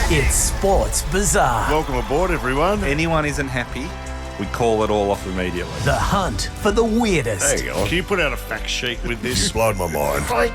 It's Sports Bizarre. Welcome aboard, everyone. Anyone isn't happy, we call it all off immediately. The hunt for the weirdest. There you go. Can you put out a fact sheet with this? You blowed my mind. I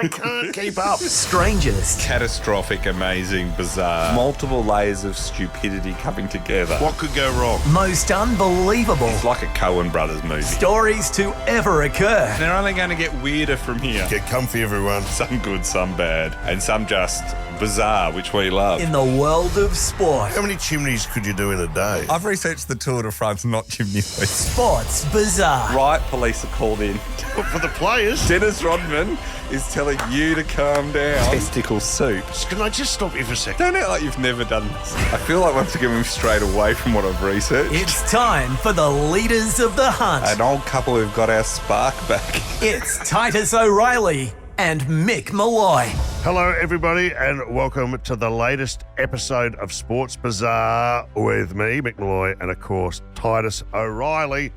can't keep up. Strangest. Catastrophic, amazing, bizarre. Multiple layers of stupidity coming together. What could go wrong? Most unbelievable. It's like a Coen Brothers movie. Stories to ever occur. They're only going to get weirder from here. Get comfy, everyone. Some good, some bad, and some just bizarre, which we love. In the world of sport. How many chimneys could you do in a day? I've researched the Tour de France, not chimney sweeps. Sports Bizarre. Right, police are called in. For the players? Dennis Rodman is telling you to calm down. Testicle soup. Can I just stop you for a second? Don't act like you've never done this. I feel like once again we've strayed away from what I've researched. It's time for the leaders of the hunt. An old couple who've got our spark back. It's Titus O'Reilly and Mick Molloy. Hello, everybody, and welcome to the latest episode of Sports Bizarre with me, Mick Molloy, and of course, Titus O'Reilly,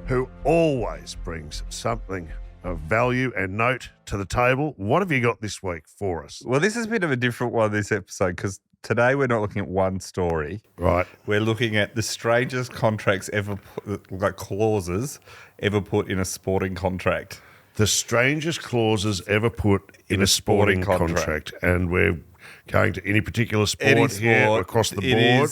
who always brings something of value and note to the table. What have you got this week for us? Well, this is a bit of a different one this episode because today we're not looking at one story. Right. We're looking at the strangest contracts ever put, like clauses ever put in a sporting contract. The strangest clauses ever put in a sporting contract. And we're going to any particular sport here across the board.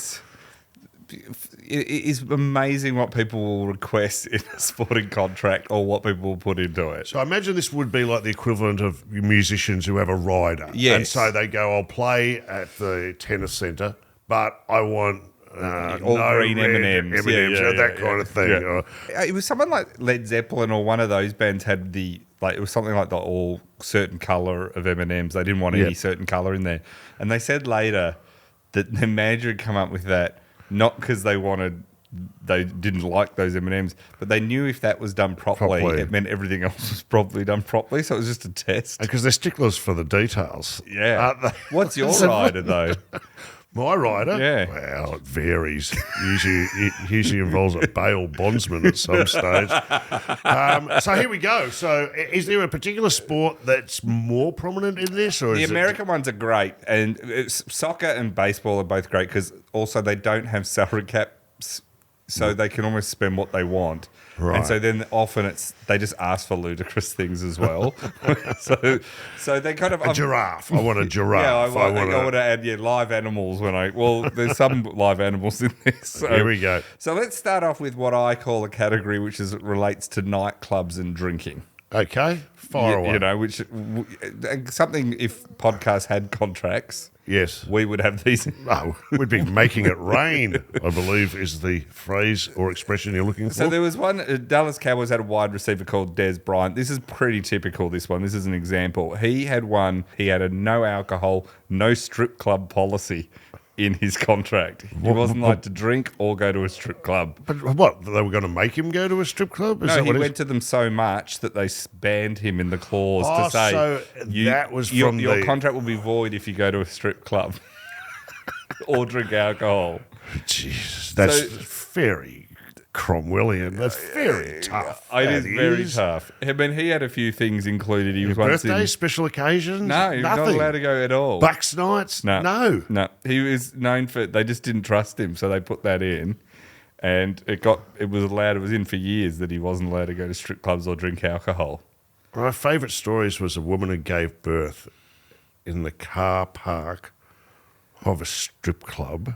It is amazing what people will request in a sporting contract or what people will put into it. So I imagine this would be like the equivalent of musicians who have a rider. Yes. And so they go, I'll play at the tennis centre, but I want all no green red M&Ms. that kind of thing. Yeah. It was someone like Led Zeppelin or one of those bands had it was something like the all certain colour of M&Ms. They didn't want any certain colour in there. And they said later that the manager had come up with that not because they didn't like those M&Ms, but they knew if that was done properly, it meant everything else was probably done properly. So it was just a test. Because they're sticklers for the details. Yeah. Aren't they? What's your rider, though? My rider? Yeah. Well, it varies. Usually involves a bail bondsman at some stage. So here we go. So is there a particular sport that's more prominent in this? Or The is American ones are great. And soccer and baseball are both great because also they don't have salary caps, so they can almost spend what they want. Right. And so then often they just ask for ludicrous things as well. so they kind of... a giraffe. I want a giraffe. Yeah, I want to add live animals there's some live animals in this. So, here we go. So let's start off with what I call a category which relates to nightclubs and drinking. Okay, fire away. You know, which something if podcasts had contracts... Yes. We would have these. Oh, we'd be making it rain, I believe is the phrase or expression you're looking for. So there was one, Dallas Cowboys had a wide receiver called Des Bryant. This is pretty typical, this one. This is an example. He had a no alcohol, no strip club policy in his contract. He wasn't allowed to drink or go to a strip club. But what, they were going to make him go to a strip club? No, he went to them so much that they banned him in the clause to say, so that was from your contract will be void if you go to a strip club or drink alcohol. Jesus, that's very Cromwellian. That's very tough. It is very tough. I mean, he had a few things included. He was birthdays, special occasions? No, he was not allowed to go at all. Bucks nights? No. He was known for, they just didn't trust him, so they put that in. And it was in for years that he wasn't allowed to go to strip clubs or drink alcohol. My favourite stories was a woman who gave birth in the car park of a strip club.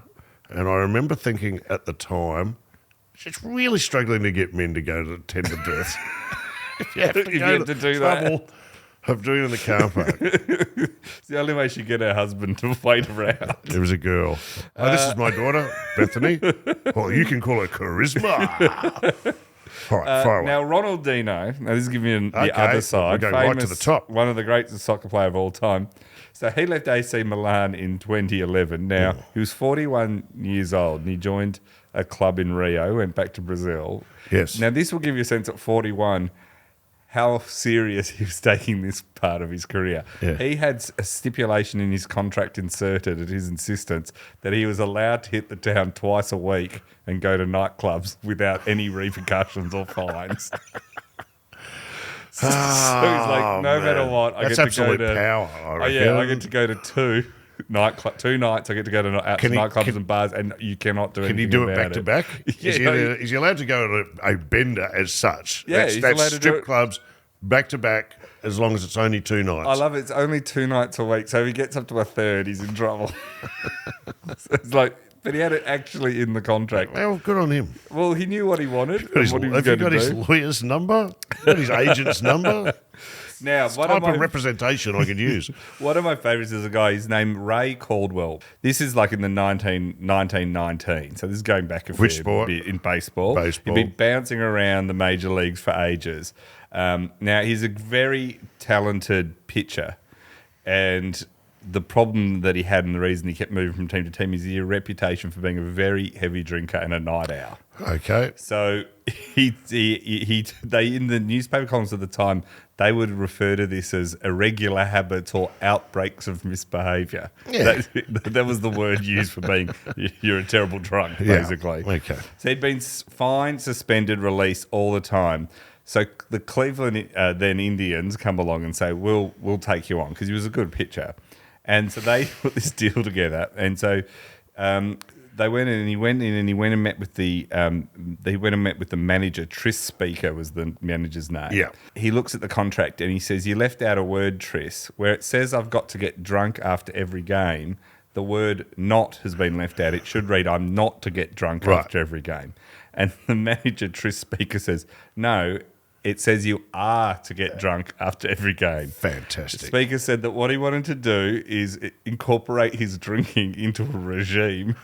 And I remember thinking at the time, she's really struggling to get men to go to attend the birth. If you have to do that. Of doing it in the car park. It's the only way she get her husband to wait around. There was a girl. This is my daughter, Bethany. Well, you can call her Charisma. All right, fire away. Now, Ronaldinho, this is giving you the other side. We're going right to the top. One of the greatest soccer player of all time. So he left AC Milan in 2011. Now, he was 41 years old and he joined a club in Rio, went back to Brazil. Yes. Now, this will give you a sense at 41 how serious he was taking this part of his career. Yeah. He had a stipulation in his contract inserted at his insistence that he was allowed to hit the town twice a week and go to nightclubs without any repercussions or fines. So he's like, no matter what, I That's get to absolute go to power. I I get to go to 2 nightclub. 2 nights I get to go out to nightclubs and bars, and you cannot do anything Can he do about it back to back? Is he allowed to go to a bender as such? Yeah, that's he's allowed to do strip it. clubs back to back as long as it's only 2 nights. I love it. It's only 2 nights a week, so if he gets up to a third, he's in trouble. So it's like, but he had it actually in the contract. Well, good on him. Well, he knew what he wanted. And Have what he you was going to got his do. lawyer's number? Got his agent's number? Now, Type of representation I could use. one of my favourites is a guy. He's named Ray Caldwell. This is like in the 1919. So this is going back a Which fair sport? bit in baseball. Baseball. He'd been bouncing around the major leagues for ages. Now he's a very talented pitcher, and the problem that he had and the reason he kept moving from team to team is he had a reputation for being a very heavy drinker and a night owl. Okay. So they in the newspaper columns at the time, they would refer to this as irregular habits or outbreaks of misbehaviour. Yeah. That was the word used for being you're a terrible drunk, Yeah. basically. Okay. So he'd been fined, suspended, released all the time. So the Cleveland then Indians come along and say, we'll take you on, because he was a good pitcher. And so they put this deal together. And so they went in, and he went and met with the manager. Tris Speaker was the manager's name. Yeah. He looks at the contract and he says, you left out a word, Tris, where it says I've got to get drunk after every game. The word not has been left out. It should read, I'm not to get drunk after every game. And the manager, Tris Speaker, says, no, it says you are to get drunk after every game. Fantastic. Speaker said that what he wanted to do is incorporate his drinking into a regime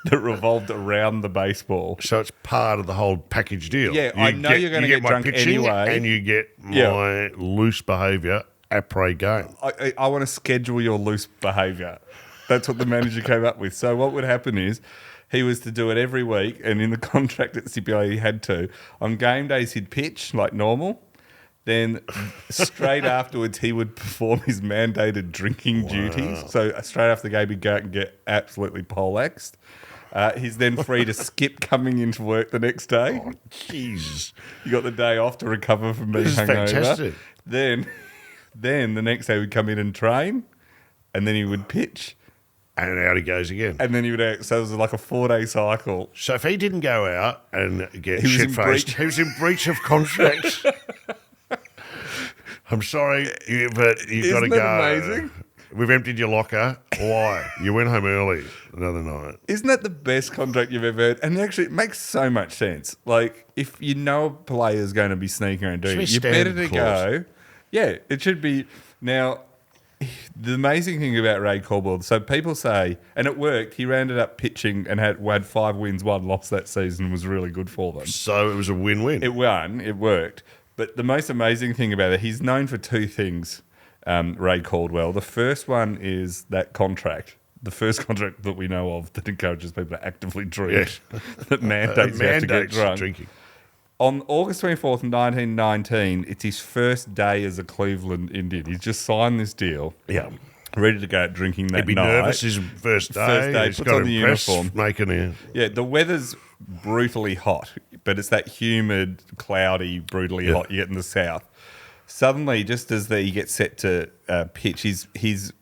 that revolved around the baseball. So it's part of the whole package deal. Yeah, I know you're going to get my drunk pitching anyway. and you get my loose behaviour après game. I want to schedule your loose behaviour. That's what the manager came up with. So what would happen is he was to do it every week, and in the contract it stipulated he had to. On game days he'd pitch like normal. Then straight afterwards he would perform his mandated drinking duties. So straight after the game he'd go out and get absolutely poleaxed. He's then free to skip coming into work the next day. Oh, Jesus. You got the day off to recover from being This is hungover. fantastic. Then the next day he'd come in and train, and then he would pitch. And out he goes again. And then he would, so it was like a 4-day cycle. So if he didn't go out and get He was in shit-faced, breach. he was in breach of contract. I'm sorry, but you've got to Isn't go. that amazing? We've emptied your locker. Why? You went home early another night. Isn't that the best contract you've ever heard? And actually, it makes so much sense. Like, if you know a player's going to be sneaking around doing it, Should you're be better standard to clause. go. Yeah, it should be. Now, the amazing thing about Ray Caldwell, so people say, and it worked, he rounded up pitching and had 5 wins, 1 loss that season, was really good for them. So it was a win-win. It worked. But the most amazing thing about it, he's known for 2 things, Ray Caldwell. The first one is that contract, the first contract that we know of that encourages people to actively drink, that mandates you have to get drunk. Drinking. On August 24th, 1919, it's his first day as a Cleveland Indian. He's just signed this deal. Yeah. Ready to go out drinking that He'd be night. nervous his first day. First day, He's puts got on to the impress, uniform. making a... Yeah, the weather's brutally hot, but it's that humid, cloudy, brutally hot you get in the south. Suddenly, just as he gets set to pitch, he's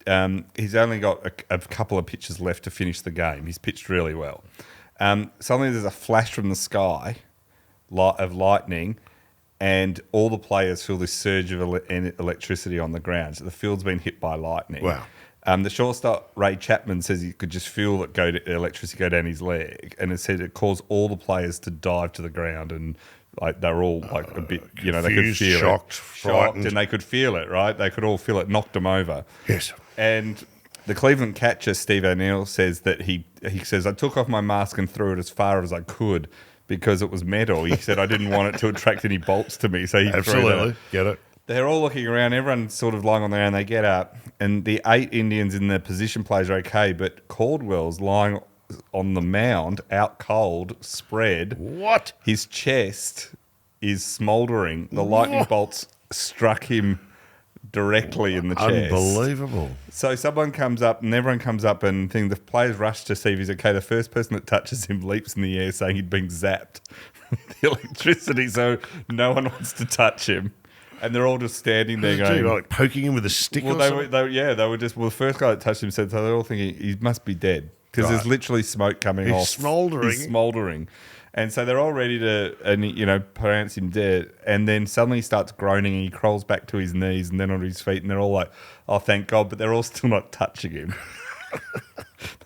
only got a couple of pitches left to finish the game. He's pitched really well. Suddenly, there's a flash from the sky of lightning, and all the players feel this surge of electricity on the ground. So the field's been hit by lightning. Wow. The shortstop, Ray Chapman, says he could just feel electricity go down his leg, and it said it caused all the players to dive to the ground, and like they were all like a bit, they could confused, feel shocked, it, frightened. and they could feel it, right? They could all feel it, knocked them over. Yes. And the Cleveland catcher, Steve O'Neill, says that he says, I took off my mask and threw it as far as I could because it was metal. He said I didn't want it to attract any bolts to me, so he threw Absolutely. it. Get it? They're all looking around. Everyone's sort of lying on the ground. They get up, and the 8 Indians in the position players are okay, but Caldwell's lying on the mound, out cold, spread. What? His chest is smouldering. The lightning bolts struck him directly in the chest. Unbelievable. So someone comes up, and everyone comes up, and the players rush to see if he's okay. The first person that touches him leaps in the air, saying he'd been zapped with the electricity, so no one wants to touch him. And they're all just standing there Dude, going, like poking him with a stick well, or they something? were just, well, the first guy that touched him said, so they're all thinking he must be dead because Right. there's literally smoke coming He's off. smouldering. He's smouldering. And so they're all ready to, pronounce him dead. And then suddenly he starts groaning and he crawls back to his knees and then onto his feet. And they're all like, oh, thank God. But they're all still not touching him.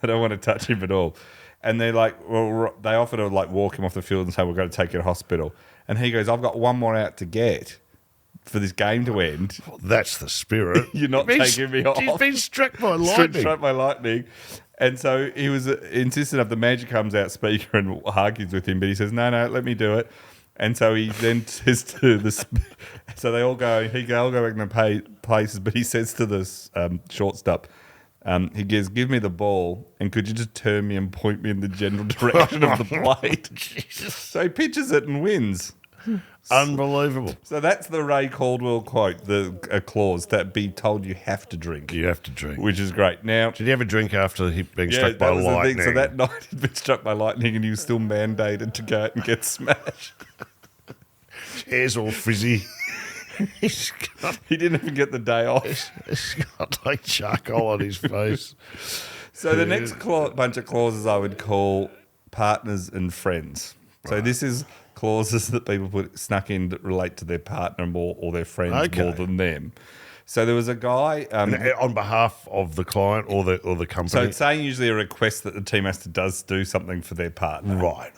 They don't want to touch him at all. And they're like, well, they offer to like walk him off the field and say, we're going to take you to hospital. And he goes, I've got one more out to get for this game to end. Well, that's the spirit. You're not taking me off. He's been struck by lightning. Struck by lightning. And so he was insistent of the manager comes out speaker and argues with him, but he says, no, let me do it. And so he then says to the, so they all go, I'll go back in the places, but he says to this shortstop, he goes, give me the ball and could you just turn me and point me in the general direction of the plate? So he pitches it and wins. Unbelievable. So that's the Ray Caldwell quote, a clause that be told you have to drink. You have to drink. Which is great. Now, Did he have a drink after he being struck by that was lightning? the thing. So that night he'd been struck by lightning and he was still mandated to go out and get smashed. Hair's all frizzy. He didn't even get the day off. He's got like charcoal on his face. So the next bunch of clauses I would call partners and friends. So this is clauses that people snuck in that relate to their partner more or their friends more than them. So there was a guy On behalf of the client or the company. So it's saying usually a request that the team has to do something for their partner. Right.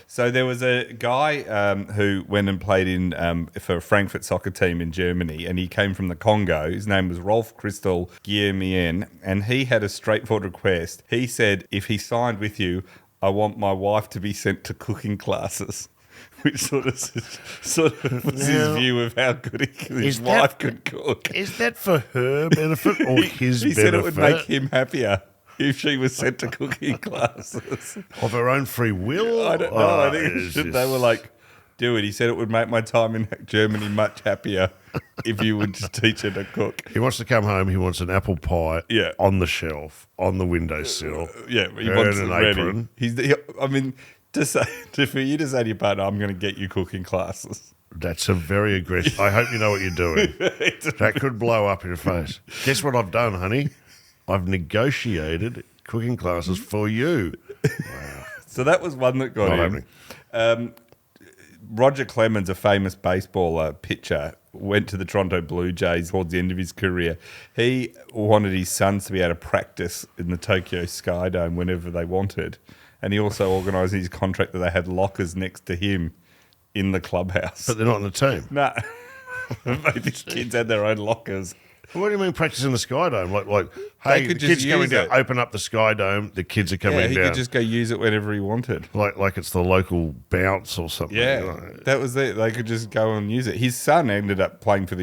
So there was a guy who went and played for a Frankfurt soccer team in Germany, and he came from the Congo. His name was Rolf Christel Guillemien, and he had a straightforward request. He said, if he signed with you, I want my wife to be sent to cooking classes. Which sort of was his view of how good his wife could cook. Is that for her benefit or his benefit? He said it would make him happier if she was sent to cooking classes. Of her own free will? I don't know. I think they were like, do it. He said it would make my time in Germany much happier if you would just teach her to cook. He wants to come home. He wants an apple pie Yeah. on the shelf, on the windowsill. Yeah, he her wants in it an ready. apron. For you to say to your partner, I'm going to get you cooking classes. That's a very aggressive. I hope you know what you're doing. That could blow up in your face. Guess what I've done, honey? I've negotiated cooking classes for you. So that was one that got Not him. happening. Roger Clemens, a famous baseballer pitcher, went to the Toronto Blue Jays towards the end of his career. He wanted his sons to be able to practice in the Tokyo Sky Dome whenever they wanted. And he also organised his contract that they had lockers next to him in the clubhouse. But they're not in the team. No. His kids had their own lockers. What do you mean practicing the Sky Dome? Like hey, could the just kid's coming use down, it. open up the Sky Dome, the kids are coming Yeah, he down. could just go use it whenever he wanted. Like it's the local bounce or something. Yeah, you know. that was it. They could just go and use it. His son ended up playing for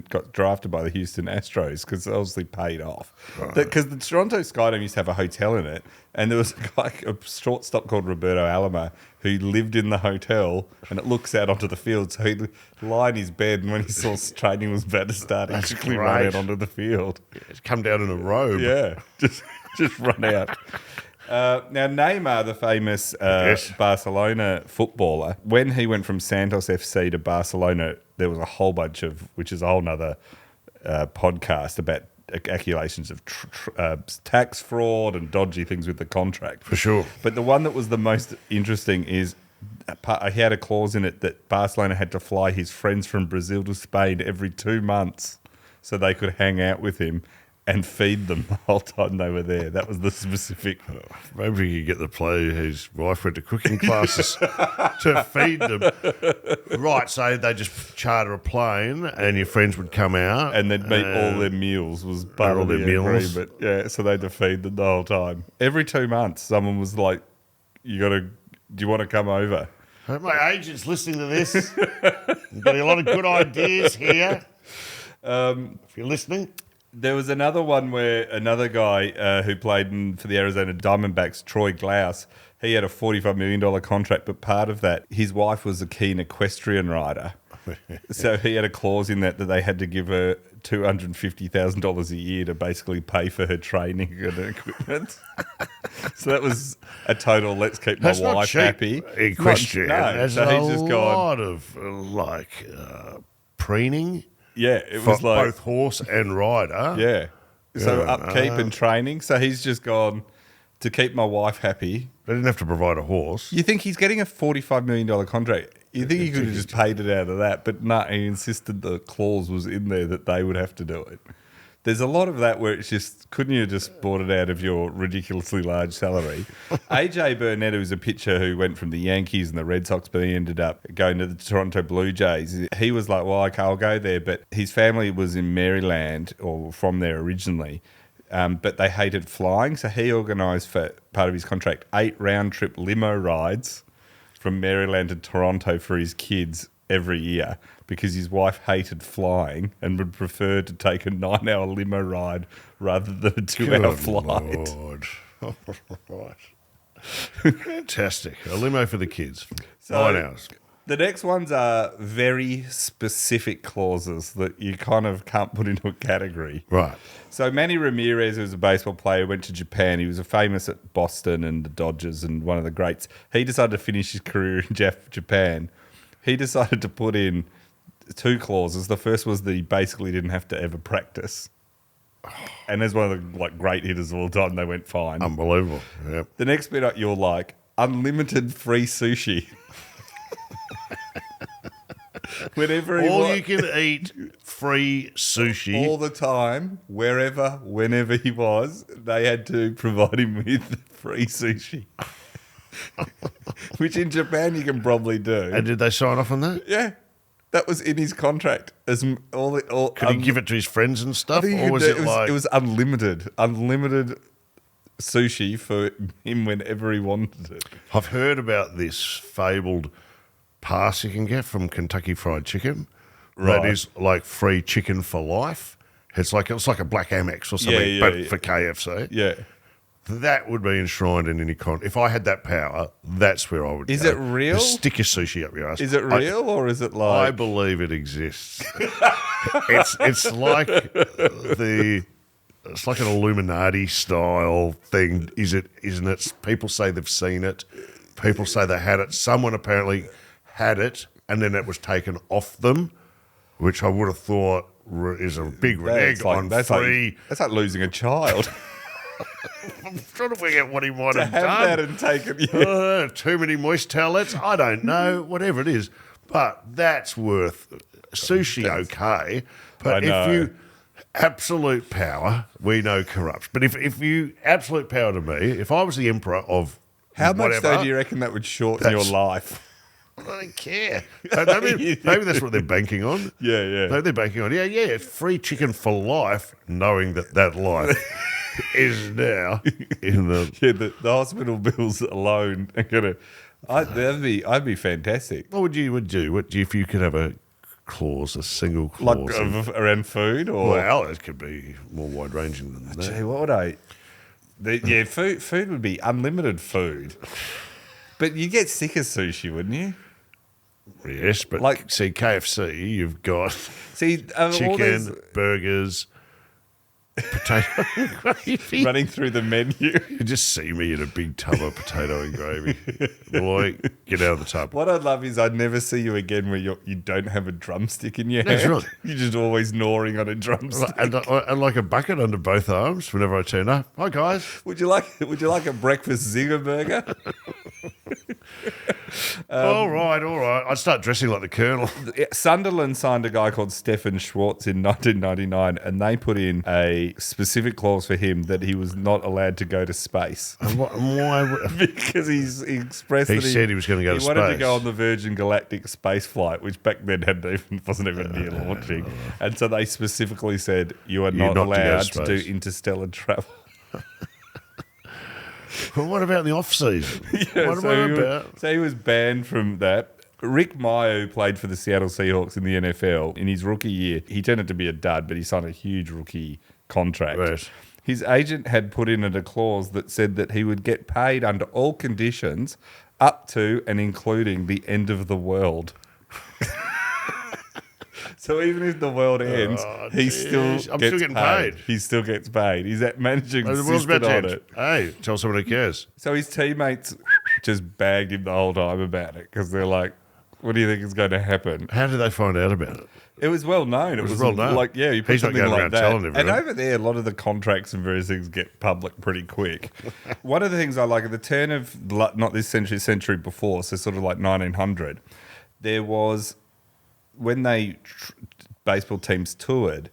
got drafted by the Houston Astros because it obviously paid off. Because the Toronto Skydome used to have a hotel in it, and there was a shortstop called Roberto Alomar who lived in the hotel, and it looks out onto the field. So he'd lie in his bed, and when he saw training was about to start, he'd quickly run great. out onto the field. It's come down in a robe. Yeah, just run out. Now, Neymar, the famous Barcelona footballer, when he went from Santos FC to Barcelona, there was a whole bunch of, which is a whole nother podcast about accusations of tax fraud and dodgy things with the contract. For sure. But the one that was the most interesting is he had a clause in it that Barcelona had to fly his friends from Brazil to Spain every 2 months so they could hang out with him and feed them the whole time they were there. That was the specific. Maybe you could get the player whose wife went to cooking classes to feed them. Right, so they just charter a plane and your friends would come out. And they'd meet all their meals was part all of their the meals. agreement. Yeah, so they had to feed them the whole time. Every 2 months, someone was like, do you want to come over? My agent's listening to this. You've got a lot of good ideas here. If you're listening. There was another one where another guy who played for the Arizona Diamondbacks, Troy Glaus, he had a $45 million contract, but part of that, his wife was a keen equestrian rider. So he had a clause in that they had to give her $250,000 a year to basically pay for her training and her equipment. So that was a total, let's keep my That's not wife cheap, happy. Equestrian. No, There's so a he's just gone, lot of preening Yeah, it for was like both horse and rider. yeah. So Yeah, upkeep and training. So he's just gone to keep my wife happy. They didn't have to provide a horse. You think he's getting a $45 million contract? You think he could have just paid it out of that, but no, he insisted the clause was in there that they would have to do it. There's a lot of that where it's just, couldn't you just bought it out of your ridiculously large salary? AJ Burnett, who's a pitcher who went from the Yankees and the Red Sox, but he ended up going to the Toronto Blue Jays. He was like, well, okay, I'll go there. But his family was in Maryland or from there originally. But they hated flying, so he organised for part of his contract 8 round-trip limo rides from Maryland to Toronto for his kids every year because his wife hated flying and would prefer to take a 9-hour limo ride rather than a 2-hour flight. Lord. Right. Fantastic. A limo for the kids. 9 hours. The next ones are very specific clauses that you kind of can't put into a category. Right. So Manny Ramirez, who was a baseball player, went to Japan. He was famous at Boston and the Dodgers and one of the greats. He decided to finish his career in Japan. He decided to put in 2 clauses. The first was that he basically didn't have to ever practice. And as one of the great hitters of all time, they went fine. Unbelievable. Yep. The next bit you're like, unlimited free sushi. Whenever he All you can eat free sushi. all the time, wherever, whenever he was, they had to provide him with free sushi. Which in Japan you can probably do. And did they sign off on that? Yeah, that was in his contract. Could he give it to his friends and stuff? Or was it was unlimited sushi for him whenever he wanted it. I've heard about this fabled pass you can get from Kentucky Fried Chicken. Right. That is like free chicken for life. It's like a black Amex or something, for KFC. Yeah. That would be enshrined in any contract. If I had that power, that's where I would Is go. it real? Just stick your sushi up your ass. Is it real or is it like... I believe it exists. it's like it's like an Illuminati style thing, isn't it? People say they've seen it. People say they had it. Someone apparently had it, and then it was taken off them, which I would have thought is a big renege on free. That's like losing a child. I'm trying to figure out what he might to have have done. that and take it. Too many moist towelettes? I don't know. Whatever it is. But that's worth sushi, okay. But if you absolute power, we know corrupts. But if you absolute power to me, if I was the emperor of How much whatever, though do you reckon that would shorten your life? I don't care. Maybe that's what they're banking on. Yeah. Maybe they're banking on, it's free chicken for life, knowing that life is now in the... Yeah, the hospital bills alone are going to... I'd be fantastic. What would you do? If you could have a single clause? Like around food? Or Well, it could be more wide-ranging than that. Gee, what would I... food would be unlimited food. But you'd get sick of sushi, wouldn't you? Yes, but see, KFC, you've got chicken, burgers, potato and gravy. Running through the menu. You just see me in a big tub of potato and gravy. Molloy, get out of the tub. What I'd love is I'd never see you again where you don't have a drumstick in your hand. That's right. You're just always gnawing on a drumstick. And like a bucket under both arms whenever I turn up. Hi, guys. Would you like a breakfast zinger burger? All right. I'd start dressing like the Colonel. Sunderland signed a guy called Stefan Schwartz in 1999, and they put in a specific clause for him that he was not allowed to go to space. And why? Because he expressed that said he was going to go to He wanted to space. go on the Virgin Galactic space flight, which back then wasn't even near launching. And so they specifically said, you are not allowed to do interstellar travel. Well, what about the off-season? So he was banned from that. Rick Meyer, who played for the Seattle Seahawks in the NFL, in his rookie year, he turned out to be a dud, but he signed a huge rookie contract. Right. His agent had put in a clause that said that he would get paid under all conditions up to and including the end of the world. So even if the world ends, he still gets paid. He still gets paid. He's that managing The world's insisted about on to it. end. Hey, tell someone who cares. So his teammates just bagged him the whole time about it because they're like, What do you think is going to happen? How did they find out about it? It was well known. It was well known. Like, yeah, you put He's not something going like around that. telling everyone. And over there, a lot of the contracts and various things get public pretty quick. One of the things I like at the turn of, not this century before, so sort of like 1900, there was, when baseball teams toured,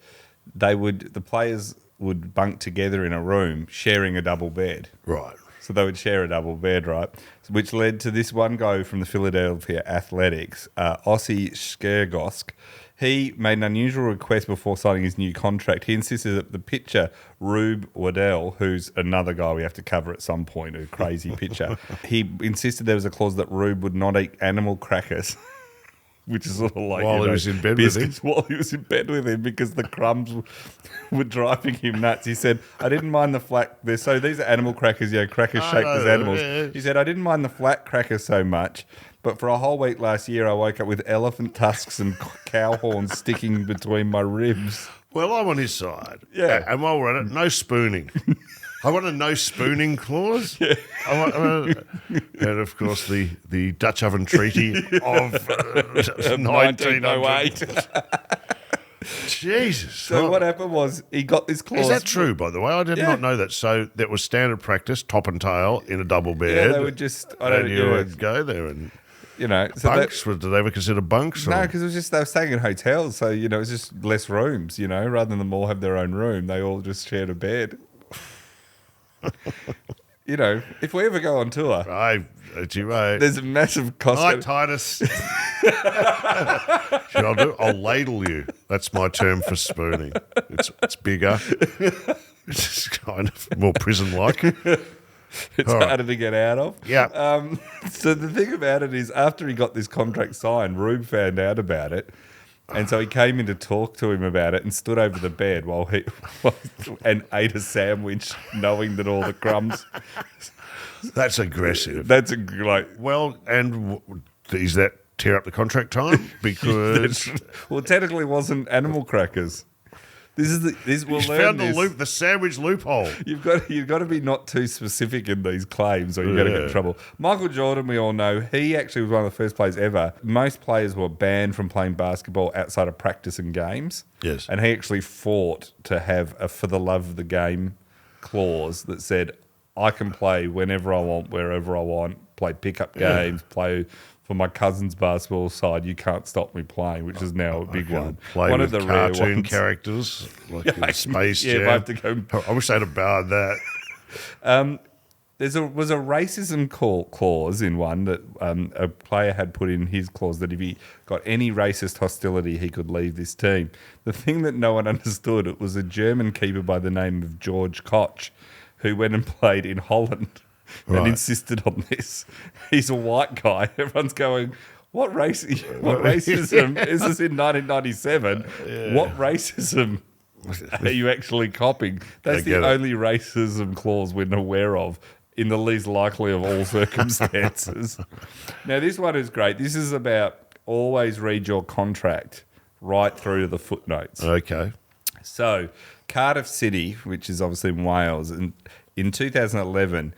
the players would bunk together in a room sharing a double bed. Right. So they would share a double bed, right? Which led to this one guy from the Philadelphia Athletics, Ossie Skergosk. He made an unusual request before signing his new contract. He insisted that the pitcher, Rube Waddell, who's another guy we have to cover at some point, a crazy pitcher, he insisted there was a clause that Rube would not eat animal crackers. Which is sort of like While he was in bed with him? While he was in bed with him, because the crumbs were driving him nuts. He said, I didn't mind the flat. So these are animal crackers, crackers shaped as animals. Yeah. He said, I didn't mind the flat crackers so much, but for a whole week last year, I woke up with elephant tusks and cow horns sticking between my ribs. Well, I'm on his side. Yeah. And while we're at it, no spooning. I want a no spooning clause. Yeah. And of course, the Dutch Oven Treaty of 1908. Jesus. So what happened was he got this clause. Is that true, by the way? I did not know that. So that was standard practice, top and tail in a double bed. Yeah, they would just. You would go there and. So bunks? Did they ever consider bunks? No, because it was just they were staying in hotels, so it was just less rooms. Rather than them all have their own room, they all just shared a bed. If we ever go on tour, there's a massive cost. Hi, Titus. I'll ladle you. That's my term for spooning. It's bigger. It's kind of more prison-like. It's harder to get out of. Yeah. So the thing about it is, after he got this contract signed, Rube found out about it. And so he came in to talk to him about it and stood over the bed and ate a sandwich, knowing that all the crumbs. That's aggressive. Well, and does that tear up the contract time? Because well, technically, it wasn't animal crackers. This we'll he's learn found the sandwich loophole. You've got to be not too specific in these claims, or you're going to get in trouble. Michael Jordan, we all know, he actually was one of the first players ever. Most players were banned from playing basketball outside of practice and games. Yes, and he actually fought to have a "for the love of the game" clause that said, "I can play whenever I want, wherever I want. Play pickup games, play." For my cousin's basketball side, you can't stop me playing, which is now a big one. Play one with of the cartoon rare ones. characters like in Space Jam. If I have to go. I wish they'd have barred that. There was a racism clause in one that a player had put in his clause that if he got any racist hostility, he could leave this team. The thing that no one understood, it was a German keeper by the name of George Koch who went and played in Holland. And insisted on this. He's a white guy. Everyone's going, what racism is this in 1997? What racism are you actually copying? That's the only racism clause we're aware of in the least likely of all circumstances. Now, this one is great. This is about always read your contract right through to the footnotes. Okay. So, Cardiff City, which is obviously in Wales, and in 2011...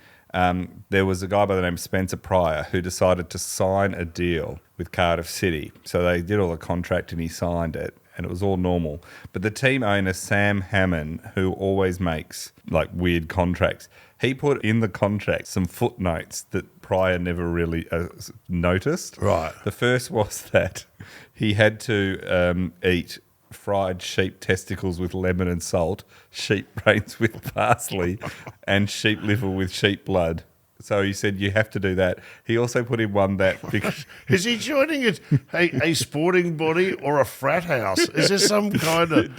there was a guy by the name of Spencer Pryor who decided to sign a deal with Cardiff City. So they did all the contract and he signed it and it was all normal. But the team owner, Sam Hammond, who always makes like weird contracts, he put in the contract some footnotes that Pryor never really noticed. Right. The first was that he had to eat fried sheep testicles with lemon and salt, sheep brains with parsley, and sheep liver with sheep blood. So he said you have to do that. He also put in one that because is he joining a sporting body or a frat house? Is there some kind of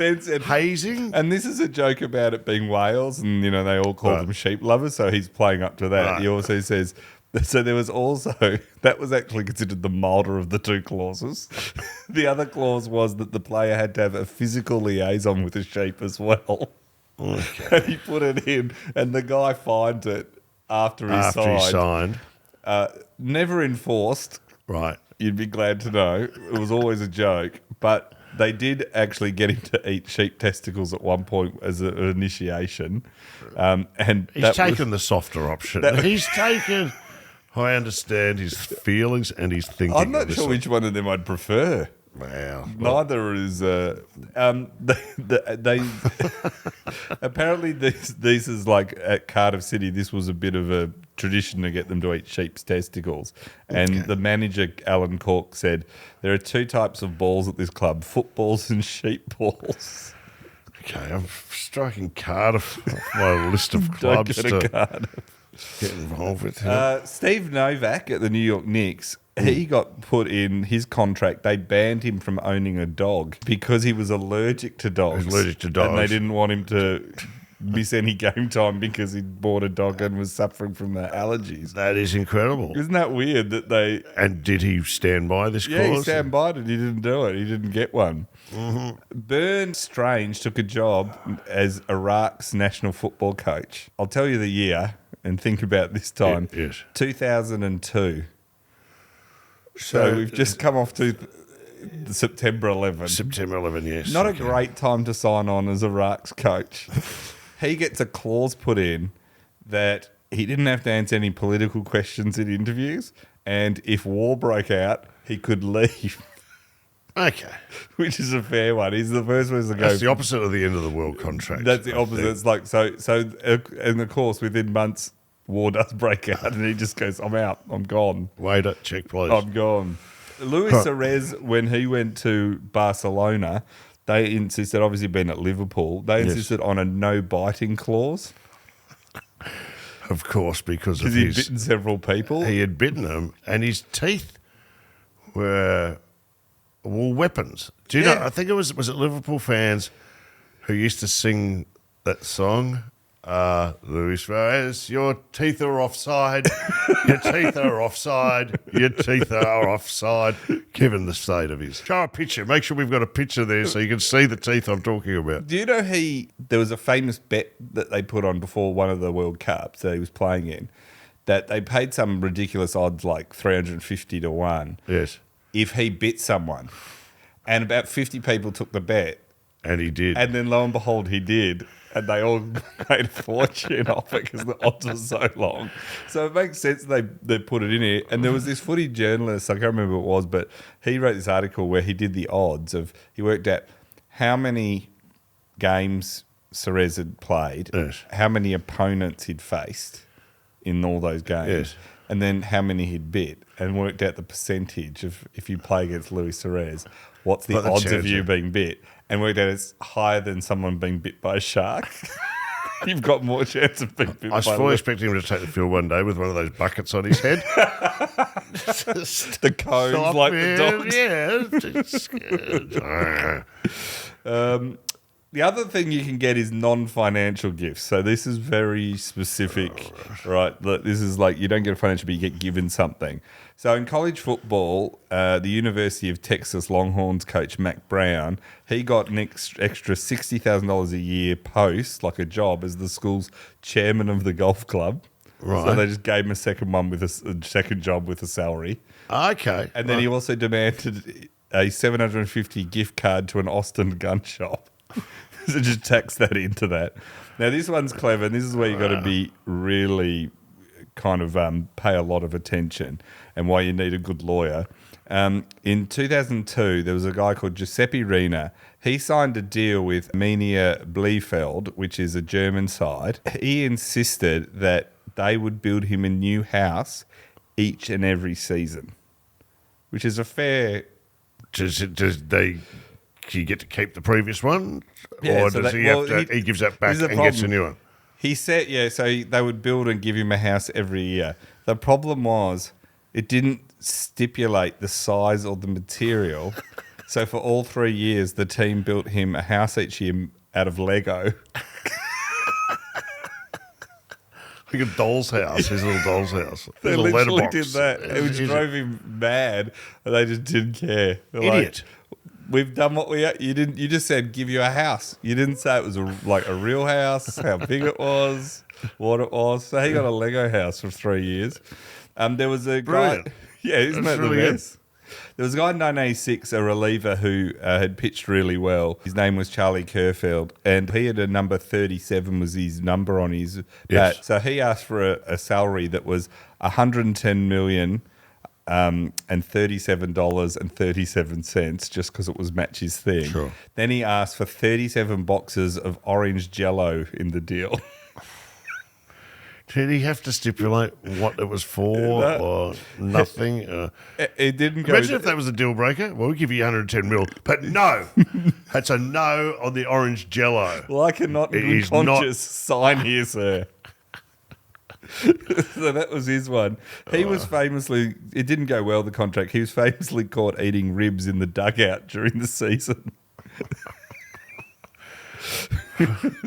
hazing? And this is a joke about it being Wales, and they all call them sheep lovers. So he's playing up to that. Right. He also says. So there was also, that was actually considered the milder of the two clauses. The other clause was that the player had to have a physical liaison with a sheep as well. Okay. And he put it in, and the guy fined it after he signed. Never enforced. Right. You'd be glad to know. It was always a joke. But they did actually get him to eat sheep testicles at one point as an initiation. And he's taken the softer option. He's taken... I understand his feelings and his thinking. I'm not sure which one of them I'd prefer. Wow. Neither is. They apparently these is like at Cardiff City. This was a bit of a tradition to get them to eat sheep's testicles. And the manager Alan Cork said there are two types of balls at this club: footballs and sheep balls. Okay, I'm striking Cardiff off my list of Don't clubs go to to Cardiff. get involved with. Steve Novak at the New York Knicks, he got put in his contract. They banned him from owning a dog because he was allergic to dogs. He was allergic to dogs. And they didn't want him to miss any game time because he'd bought a dog and was suffering from the allergies. That is incredible. Isn't that weird that they... And did he stand by this clause? Yeah, he stand by it. He didn't do it. He didn't get one. Bern Strange took a job as Iraq's national football coach. I'll tell you the year and think about this time. Yes. 2002. So we've just come off to September 11. September 11, yes. Not a great time to sign on as Iraq's coach. He gets a clause put in that he didn't have to answer any political questions in interviews, and if war broke out, he could leave. Okay. Which is a fair one. He's the first person to go. That's the opposite of the end of the world contract. That's the opposite. It's like, and of course, within months, war does break out, and he just goes, I'm out, I'm gone. Waiter, check please. I'm gone. Luis Suarez, when he went to Barcelona, they insisted, obviously being at Liverpool, they insisted on a no biting clause. Of course, because of He'd bitten several people. He had bitten them, and his teeth were weapons. Do you know? I think it was it Liverpool fans who used to sing that song. Luis Suarez, your teeth are offside. Your teeth are offside. Your teeth are offside. Given the state of his. Show a picture. Make sure we've got a picture there so you can see the teeth I'm talking about. Do you know there was a famous bet that they put on before one of the World Cups that he was playing in, that they paid some ridiculous odds like 350 to 1. Yes. If he bit someone. And about 50 people took the bet. And he did. And then lo and behold, he did. And they all made a fortune off it because the odds were so long. So it makes sense they put it in here. And there was this footy journalist, I can't remember who it was, but he wrote this article where he did the odds of, he worked out how many games Suarez had played, how many opponents he'd faced in all those games, and then how many he'd bit, and worked out the percentage of, if you play against Luis Suarez, what's the odds of you being bit. And worked out it's higher than someone being bit by a shark. You've got more chance of being bit by a shark. I was fully expecting him to take the field one day with one of those buckets on his head. The cones like the dogs. Yeah. The other thing you can get is non-financial gifts. So this is very specific, right? This is like you don't get a financial, but you get given something. So in college football, the University of Texas Longhorns coach Mac Brown, he got an extra $60,000 a year post, like a job, as the school's chairman of the golf club. Right. So they just gave him a second job with a salary. Okay. And then he also demanded a $750 gift card to an Austin gun shop. So just tax that into that. Now, this one's clever, and this is where you've got to be really kind of pay a lot of attention and why you need a good lawyer. In 2002, there was a guy called Giuseppe Rina. He signed a deal with Arminia Bielefeld, which is a German side. He insisted that they would build him a new house each and every season, which is a fair... Do you get to keep the previous one? Yeah, or so does he gives that back and gets a new one? He said, so they would build and give him a house every year. The problem was it didn't stipulate the size or the material. So for all 3 years, the team built him a house each year out of Lego. Like a doll's house, his little doll's house. They literally did that. It drove him mad, and they just didn't care. They're Idiot. Like, we've done what you didn't. You just said give you a house. You didn't say it was like a real house, how big it was, what it was. So he got a Lego house for 3 years. There was a Brilliant. guy. Yeah, isn't that really the best? There was a guy in 1986, a reliever who had pitched really well. His name was Charlie Kerfield, and he had a number 37 was his number on his bat. So he asked for a salary that was $110 million and $37.37 just because it was Match's thing. Sure. Then he asked for 37 boxes of orange Jello in the deal. Did he have to stipulate what it was for or nothing? It didn't go. Imagine if that was a deal breaker. Well, we'll give you 110 mil, but no. That's a no on the orange Jello. Like a not good conscious sign here, sir. So that was his one. He was famously, it didn't go well, the contract. He was famously caught eating ribs in the dugout during the season.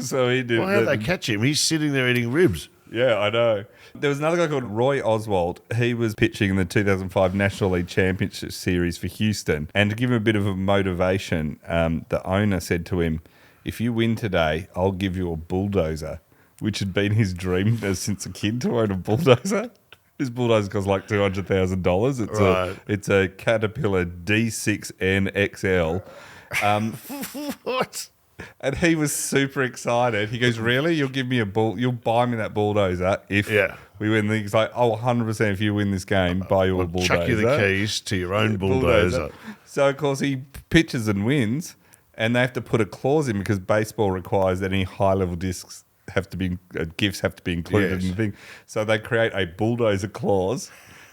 So he did. Why did they catch him? He's sitting there eating ribs. Yeah, I know. There was another guy called Roy Oswald. He was pitching in the 2005 National League Championship Series for Houston. And to give him a bit of a motivation, the owner said to him, if you win today, I'll give you a bulldozer, which had been his dream since a kid to own a bulldozer. His bulldozer costs like $200,000. It's a Caterpillar D6N XL. What? And he was super excited. He goes, really? You'll give me you'll buy me that bulldozer if we win? He's like, oh, 100% if you win this game, buy you a bulldozer. Chuck you the keys to your own bulldozer. So, of course, he pitches and wins, and they have to put a clause in because baseball requires that any high-level gifts have to be included in the thing. So they create a bulldozer clause,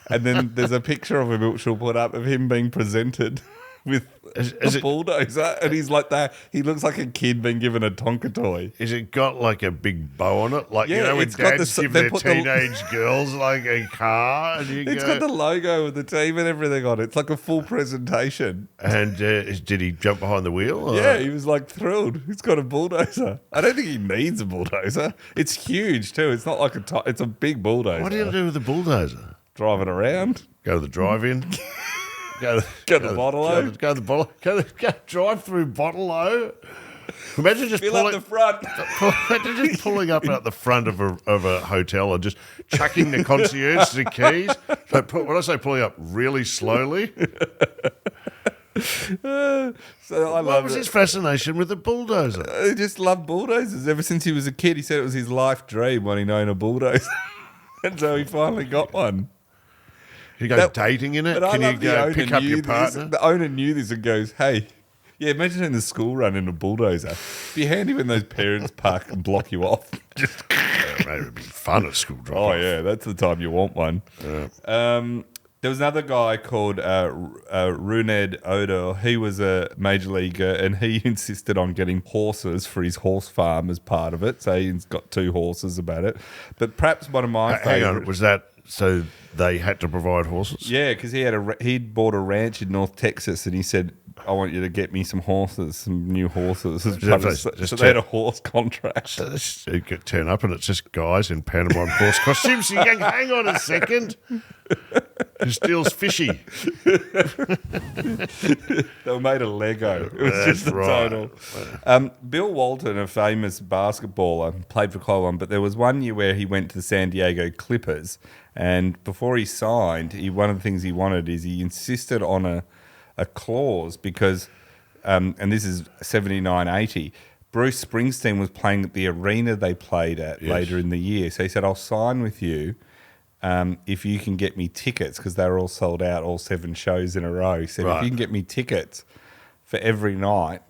and then there's a picture of him which we'll put up of him being presented with a bulldozer, and he's like that. He looks like a kid being given a Tonka toy. Is it got like a big bow on it? Like, Yeah, you know, when it's got dads the- give they their put the- teenage girls like a car, and It's got the logo of the team and everything on it. It's like a full presentation. And did he jump behind the wheel? Or? Yeah, he was like thrilled. He's got a bulldozer. I don't think he needs a bulldozer. It's huge too. It's not like it's a big bulldozer. What do you do with the bulldozer? Driving around. Go to the drive-in. Go to Bottle-O. Go drive through Bottle-O. Imagine just Fill up the front. Imagine just pulling up out the front of a hotel and just chucking the concierge the keys. So when I say pulling up, really slowly. So I What love was it. his fascination with the bulldozer? He just loved bulldozers. Ever since he was a kid, he said it was his life dream when he owned a bulldozer. And so he finally got one. You go dating in it? But I Can you love the go owner pick up knew your this. partner? The owner knew this and goes, hey, yeah, imagine in the school run in a bulldozer. It'd be handy when those parents park and block you off. Just Mate, it'd be fun at school drop. Oh, yeah, that's the time you want one. There was another guy called Runed Odo. He was a major leaguer, and he insisted on getting horses for his horse farm as part of it. So he's got 2 horses about it. But perhaps one of my Hang favourite... on, was that so they had to provide horses? Yeah, because he'd bought a ranch in North Texas, and he said, I want you to get me some horses, some new horses. So they had a horse contract. So you could turn up and it's just guys in pantomime horse costumes. You go, hang on a second. Who steals fishy? They were made of Lego. It was just the total. Bill Walton, a famous basketballer, played for Cleveland, but there was one year where he went to the San Diego Clippers, and before he signed, one of the things he wanted is he insisted on a clause because, and this is 79-80, Bruce Springsteen was playing at the arena they played at later in the year. So he said, I'll sign with you if you can get me tickets, because they were all sold out, all 7 shows in a row. He said, if you can get me tickets for every night,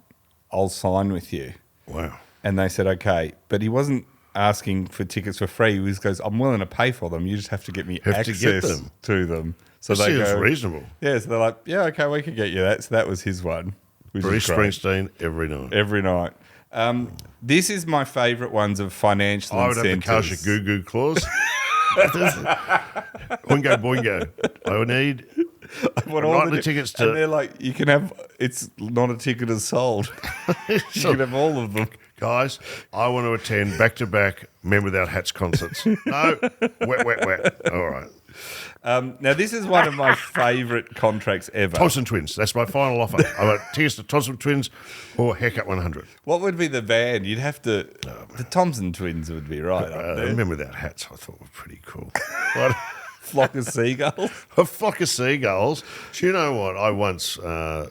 I'll sign with you. Wow. And they said, okay. But he wasn't asking for tickets for free. He goes, I'm willing to pay for them. You just have to get me access to them. So That they seems go, reasonable. Yeah, so they're like, yeah, okay, we can get you that. So that was his one. Bruce Springsteen every night. Every night. This is my favourite ones of financial I would have the incentives. Kasha Goo Goo clause. Boingo, boingo. I would need all the tickets to... And they're like, you can have, it's not a ticket is sold. You can have all of them. Guys, I want to attend back-to-back Men Without Hats concerts. No, wet. All right. Now, this is one of my favourite contracts ever. Thompson Twins. That's my final offer. I want tickets to Thompson Twins or Haircut 100. What would be the band? You'd have to... the Thompson Twins would be right up there. Men Without Hats I thought were pretty cool. Flock of seagulls. A flock of seagulls. Do you know what? I once got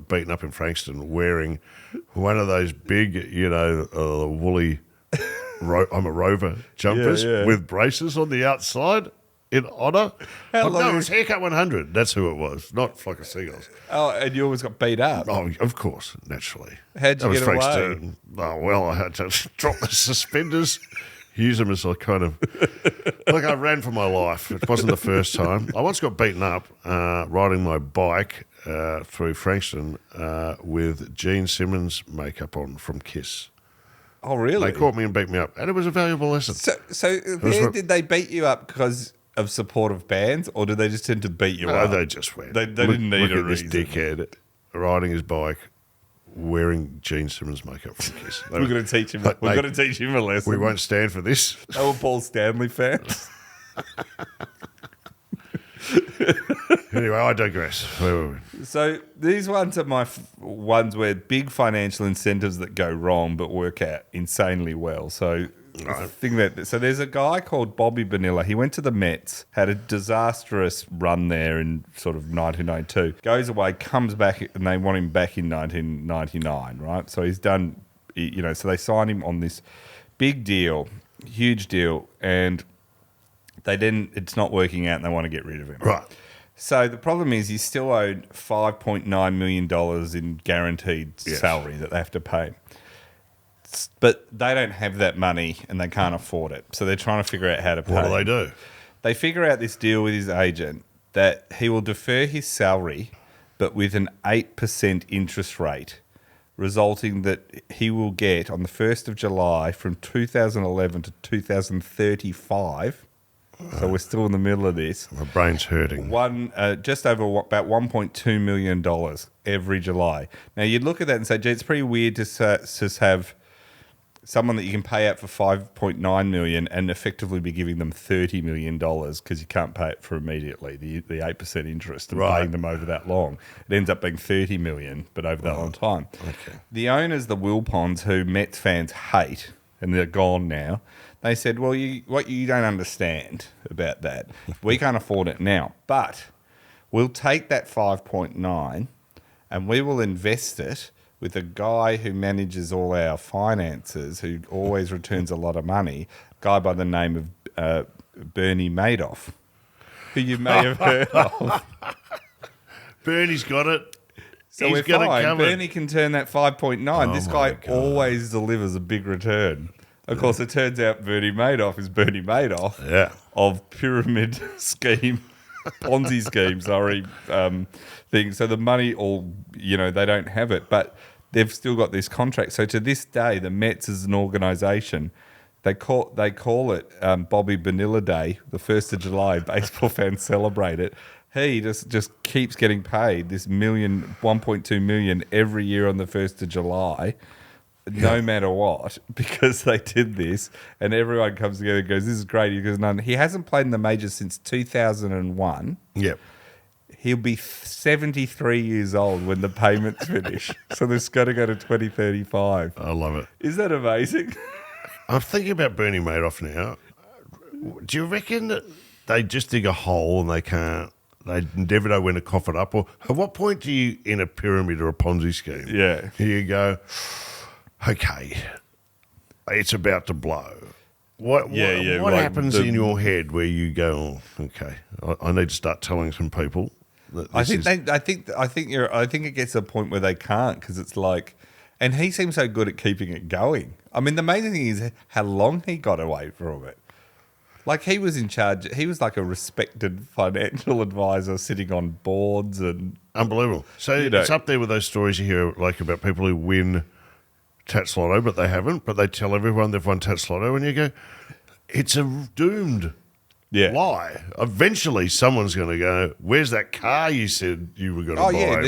beaten up in Frankston wearing one of those big, woolly I'm a rover jumpers with braces on the outside in honour. No, it was Haircut 100. That's who it was, not Flock of Seagulls. Oh, and you always got beat up. Oh, of course, naturally. How'd you That was get away? Frankston. Oh, well, I had to drop the suspenders, use them as a kind of... Look, I ran for my life. It wasn't the first time. I once got beaten up riding my bike through Frankston with Gene Simmons makeup on from Kiss. Oh, really? They caught me and beat me up, and it was a valuable lesson. So did they beat you up because of supportive bands, or did they just tend to beat you up? They just went. They didn't need a reason. This dickhead riding his bike, wearing Gene Simmons makeup from Kiss. We're going to teach him. We've got to teach him a lesson. We won't stand for this. They were Paul Stanley fans. Anyway, I digress. Where were we? So these ones are my ones where big financial incentives that go wrong but work out insanely well. So there's a guy called Bobby Bonilla. He went to the Mets, had a disastrous run there in sort of 1992. Goes away, comes back, and they want him back in 1999, right? So he's done, so they sign him on this big deal, huge deal, and it's not working out and they want to get rid of him. Right. So the problem is he's still owed $5.9 million in guaranteed salary that they have to pay. But they don't have that money and they can't afford it. So they're trying to figure out how to pay. What do they do? They figure out this deal with his agent that he will defer his salary but with an 8% interest rate, resulting that he will get on the 1st of July from 2011 to 2035. So we're still in the middle of this. My brain's hurting. Just over about $1.2 million every July. Now, you'd look at that and say, gee, it's pretty weird to have someone that you can pay out for $5.9 million and effectively be giving them $30 million because you can't pay it for immediately, the 8% interest, and paying them over that long. It ends up being $30 million, but over that long time. Okay. The owners, the Wilpons, who Mets fans hate, and they're gone now, they said, well, what you don't understand about that, we can't afford it now, but we'll take that 5.9 and we will invest it with a guy who manages all our finances, who always returns a lot of money, a guy by the name of Bernie Madoff, who you may have heard of. Bernie's got it. So He's we're fine. come Bernie can turn that 5.9. This guy God. always delivers a big return. Of course, it turns out Bernie Madoff is Bernie Madoff of pyramid scheme, Ponzi scheme, thing. So the money they don't have it, but they've still got this contract. So to this day, the Mets as an organisation, they call it Bobby Bonilla Day, the 1st of July. Baseball fans celebrate it. He just keeps getting paid this $1.2 million every year on the 1st of July. No matter what, because they did this, and everyone comes together and goes, this is great. He goes, no, he hasn't played in the majors since 2001. Yep. He'll be 73 years old when the payments finish. So this got to go to 2035. I love it. Isn't that amazing? I'm thinking about Bernie Madoff now. Do you reckon that they just dig a hole and they never know when to cough it up? Or at what point do you, in a pyramid or a Ponzi scheme, you go, okay, it's about to blow. What happens in your head where you go, oh, okay, I need to start telling some people that I think it gets to a point where they can't, because it's like, and he seems so good at keeping it going. I mean, the amazing thing is how long he got away from it. Like, he was in charge. He was like a respected financial advisor sitting on boards and unbelievable. So it's up there with those stories you hear, like about people who win Tats Lotto, but they haven't, but they tell everyone they've won Tats Lotto, and you go, it's a doomed lie. Eventually, someone's going to go, where's that car you said you were going to buy?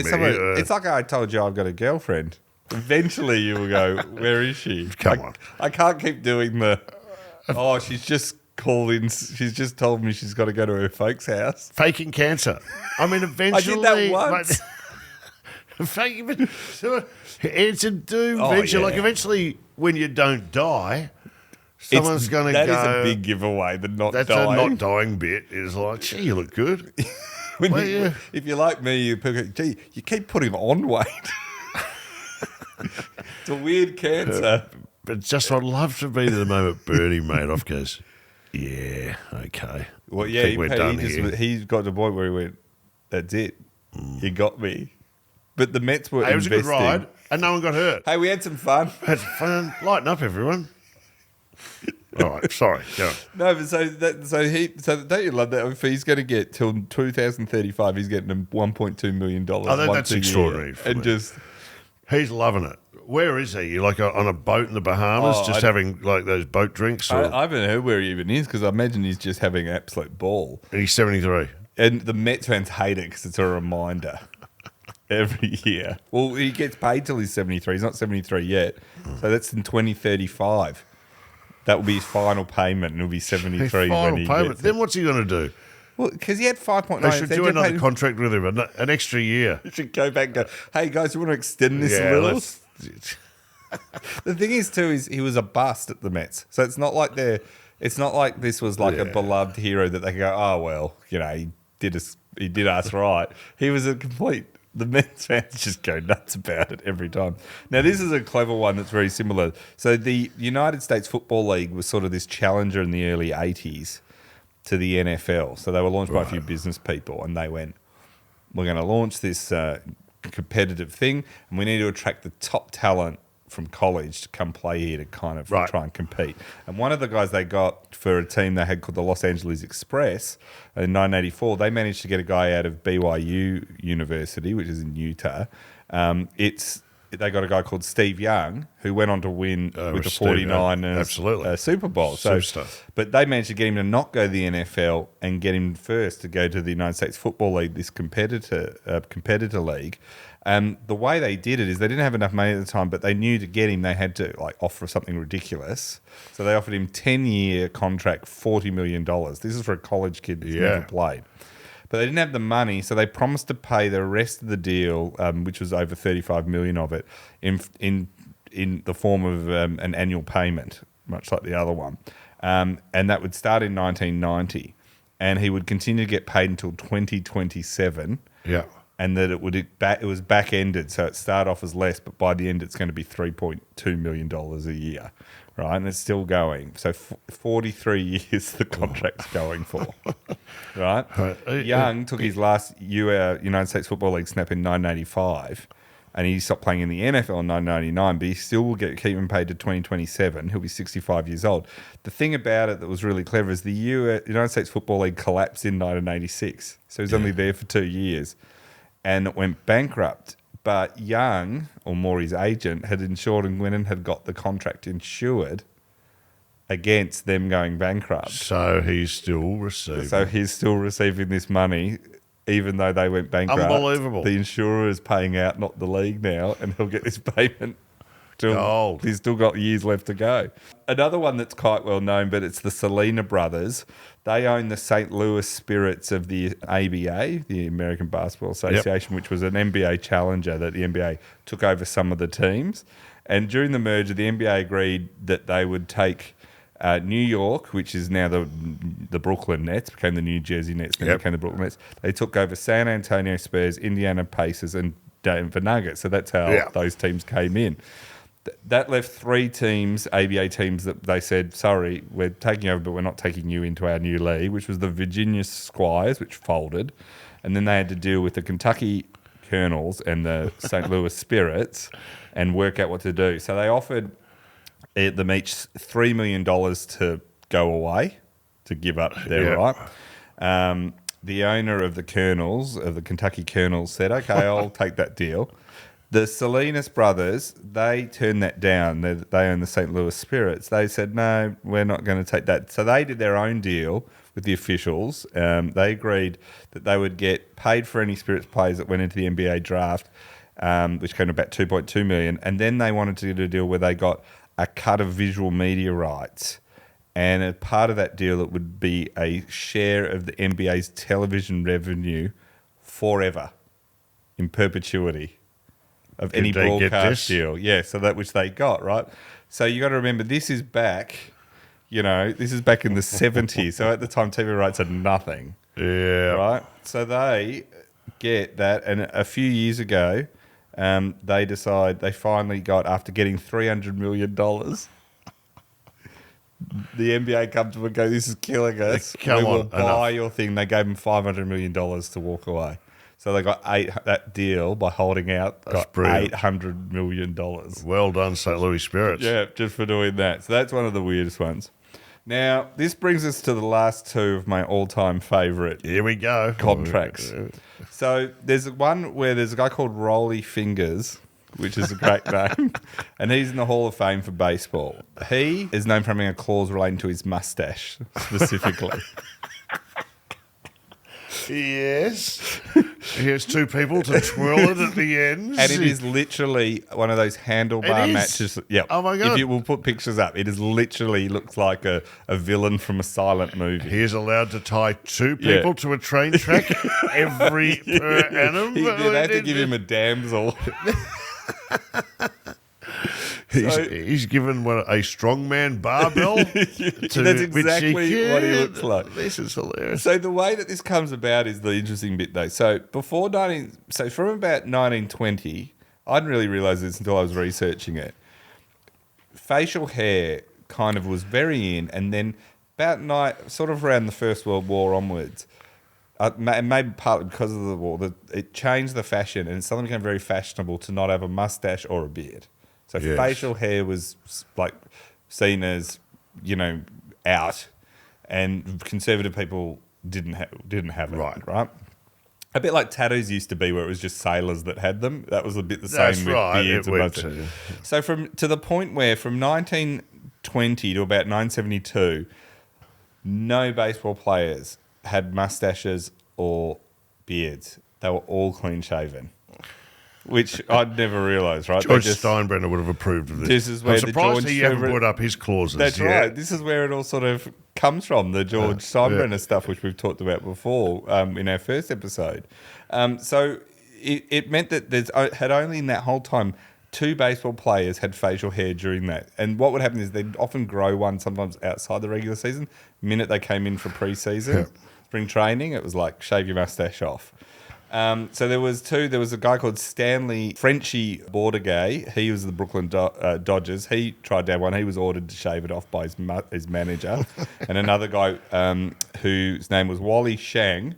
It's like I told you I've got a girlfriend. Eventually, you will go, where is she? Come on. I can't keep doing she's just called in. She's just told me she's got to go to her folks' house. Faking cancer. I mean, eventually. I did that once. It's a doomed venture. Yeah. Like, eventually, when you don't die, Someone's going to go. That is a big giveaway. The not That's dying. a not dying bit. Is like, gee, you look good. If you're like me, you keep putting on weight. It's a weird cancer. But just, I'd love to be the moment Bernie made off goes, yeah, okay. Well, yeah, think we're done here. he got to the point where he went, that's it. You got me. But the Mets were Hey, it was investing. a good ride, and no one got hurt. Hey, we had some fun. Had fun. Lighten up, everyone. All right, sorry. Go on. No, but so don't you love that? If he's going to get till 2035, he's getting $1.2 million. That's extraordinary. And just he's loving it. Where is he? Like on a boat in the Bahamas, having like those boat drinks? Or, I haven't heard where he even is because I imagine he's just having an absolute ball. and he's 73. And the Mets fans hate it because it's a reminder every year. Well, he gets paid till he's 73. He's not 73 yet. So that's in 2035. That will be his final payment, and it'll be 73 His final when he payment. gets Then it. what's he going to do? Well, because he had 5.9. They should do another contract with him, an extra year. He should go back and go, hey, guys, you want to extend this a Yeah, little? let's- The thing is, too, is he was a bust at the Mets. So it's not like this was like a beloved hero that they can go, oh, well, he did us right. He was a complete... The Mets fans just go nuts about it every time. Now, this is a clever one that's very similar. So the United States Football League was sort of this challenger in the early 80s to the NFL. So they were launched by a few business people, and they went, we're going to launch this competitive thing, and we need to attract the top talent from college to come play here to kind of try and compete. And one of the guys they got for a team they had called the Los Angeles Express in 1984, they managed to get a guy out of BYU University, which is in Utah. They got a guy called Steve Young, who went on to win with the 49ers Super Bowl. But they managed to get him to not go to the NFL and get him first to go to the United States Football League, this competitor league. The way they did it is they didn't have enough money at the time, but they knew to get him they had to offer something ridiculous. So they offered him 10-year contract, $40 million. This is for a college kid that's never played. But they didn't have the money, so they promised to pay the rest of the deal, which was over $35 million of it, in the form of an annual payment, much like the other one. And that would start in 1990, and he would continue to get paid until 2027. Yeah. And that it was back ended, so it started off as less, but by the end it's going to be $3.2 million a year, right? And it's still going. So 43 years the contract's going for, right? Young took his last United States Football League snap in 1985, and he stopped playing in the NFL in 1999, but he still will keep him paid to 2027. He'll be 65 years old. The thing about it that was really clever is the United States Football League collapsed in 1986, so he was only there for 2 years. And it went bankrupt. But Young, or more his agent, had insured and went and had got the contract insured against them going bankrupt. So he's still receiving. So he's still receiving this money, even though they went bankrupt. Unbelievable. The insurer is paying out, not the league now, and he'll get this payment. He's still got years left to go. Another one that's quite well known, but it's the Selena brothers. They own the St. Louis Spirits of the ABA, the American Basketball Association, which was an NBA challenger that the NBA took over some of the teams. And during the merger, the NBA agreed that they would take New York, which is now the Brooklyn Nets, became the New Jersey Nets, then became the Brooklyn Nets. They took over San Antonio Spurs, Indiana Pacers, and Denver Nuggets. So that's how those teams came in. That left 3 teams, ABA teams, that they said, sorry, we're taking over, but we're not taking you into our new league, which was the Virginia Squires, which folded. And then they had to deal with the Kentucky Colonels and the St. Louis Spirits and work out what to do. So they offered them each $3 million to go away, to give up their right. The owner of the Colonels, of the Kentucky Colonels, said, okay, I'll take that deal. The Salinas brothers, they turned that down. They own the St. Louis Spirits. They said, no, we're not going to take that. So they did their own deal with the officials. They agreed that they would get paid for any Spirits players that went into the NBA draft, which came to about $2.2 million. And then they wanted to do a deal where they got a cut of visual media rights. And as part of that deal, it would be a share of the NBA's television revenue forever, in perpetuity. Of any broadcast deal. Yeah, so that which they got, right? So you got to remember, this is back You know, this is back in the 70s. So at the time, TV rights had nothing. Yeah. Right? So they get that. And a few years ago, they finally got, after getting $300 million, the NBA comes to them and go, this is killing us. Come we will on, buy enough. your thing. They gave them $500 million to walk away. So they got that deal by holding out, got brilliant. $800 million. Well done, St. Louis Spirits. Yeah, just for doing that. So that's one of the weirdest ones. Now, this brings us to the last two of my all-time favourite Here we go. contracts. So there's one where there's a guy called Rolly Fingers, which is a great name, and he's in the Hall of Fame for baseball. He is known for having a clause relating to his mustache, specifically. Yes. Here's two people to twirl it at the ends. And it is literally one of those handlebar It is? matches. Yep. Oh, my God. If you will put pictures up, it is literally looks like a villain from a silent movie. He is allowed to tie two people to a train track every per annum. They have to give him a damsel. He's given a strongman barbell. That's exactly what he looks like. This is hilarious. So the way that this comes about is the interesting bit, though. So from about 1920, I didn't really realise this until I was researching it. Facial hair kind of was very in, and then sort of around the First World War onwards, and maybe partly because of the war, it changed the fashion, and it suddenly became very fashionable to not have a mustache or a beard. So Yes. facial hair was like seen as, out, and conservative people didn't have it. Right. A bit like tattoos used to be, where it was just sailors that had them. That was a bit the That's same with right. beards It and went mustaches. to- So to the point where from 1920 to about 1972, no baseball players had mustaches or beards. They were all clean shaven. Which I'd never realised, right? George Steinbrenner would have approved of this. This is where I'm the surprised George he haven't Steinbrenner- brought up his clauses. That's yet. right. This is where it all sort of comes from, the George Steinbrenner stuff, which we've talked about before in our first episode. So it meant that had only in that whole time 2 baseball players had facial hair during that. And what would happen is they'd often grow one sometimes outside the regular season. The minute they came in for pre-season, spring training, it was like, shave your mustache off. So there was 2. There was a guy called Stanley Frenchie Bordergay. He was the Brooklyn Dodgers. He tried to have one. He was ordered to shave it off by his manager. And another guy whose name was Wally Shang.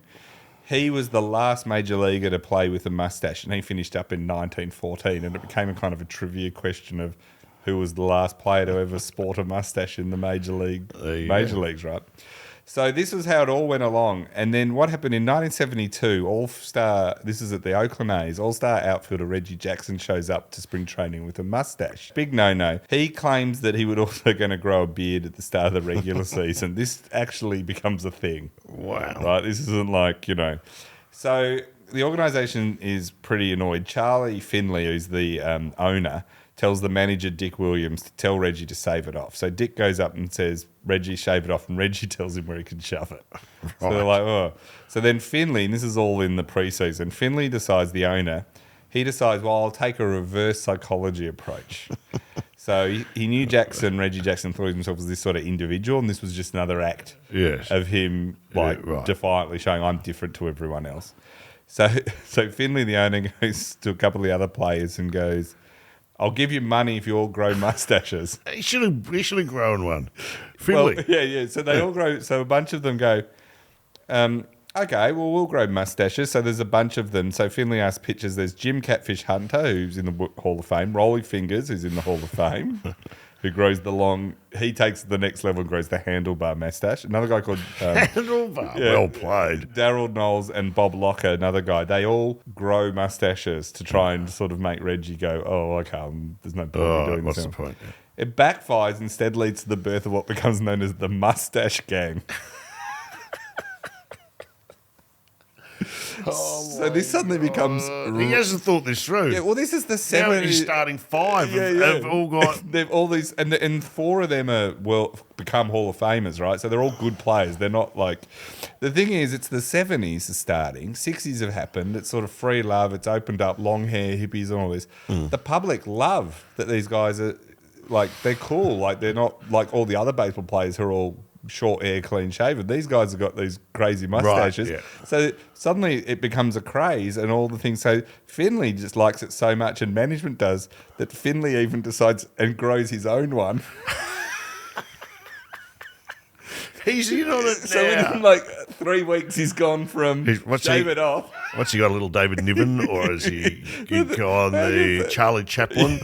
He was the last major leaguer to play with a mustache, and he finished up in 1914. And it became a kind of a trivia question of who was the last player to ever sport a mustache in the major leagues, right? So this was how it all went along. And then what happened in 1972, this is at the Oakland A's, all-star outfielder Reggie Jackson shows up to spring training with a mustache. Big no-no. He claims that he would also going to grow a beard at the start of the regular season. This actually becomes a thing. Wow. Right? This isn't like, So the organisation is pretty annoyed. Charlie Finley, who's the owner, tells the manager, Dick Williams, to tell Reggie to shave it off. So Dick goes up and says, Reggie, shave it off. And Reggie tells him where he can shove it. Right. So they're like, oh. So then Finley, and this is all in the preseason, Finley decides, the owner, he decides, well, I'll take a reverse psychology approach. So he knew Reggie Jackson thought of himself as this sort of individual, and this was just another act of him defiantly showing, I'm different to everyone else. So Finley, the owner, goes to a couple of the other players and goes, I'll give you money if you all grow mustaches. He should have grown one. Finley. Well, yeah. So they all grow. So a bunch of them go, okay, well, we'll grow mustaches. So there's a bunch of them. So Finley asks pitchers. There's Jim Catfish Hunter, who's in the Hall of Fame. Rolly Fingers, who's in the Hall of Fame, who grows he takes the next level and grows the handlebar mustache. Another guy called... handlebar. Well played. Daryl Knowles and Bob Locker, another guy. They all grow mustaches to try and sort of make Reggie go, oh, okay, there's no point in doing this. What's the point? It backfires, instead leads to the birth of what becomes known as the Mustache Gang. So this suddenly becomes... He hasn't thought this through. Yeah, well, this is the Now 70s. he's starting 5 have all got... They've all these... And 4 of them are, become Hall of Famers, right? So they're all good players. They're not like... The thing is, it's the 70s are starting. 60s have happened. It's sort of free love. It's opened up, long hair, hippies and all this. The public love that these guys are like they're cool. Like they're not like all the other baseball players who are all short hair, clean shaven. These guys have got these crazy mustaches. Right, So suddenly it becomes a craze and all the things. So Finley just likes it so much, and management does, that Finley even decides and grows his own one. He's in on it now. So within like 3 weeks, he's gone from shave it off. What's he got, a little David Niven, or is he gone the Charlie Chaplin?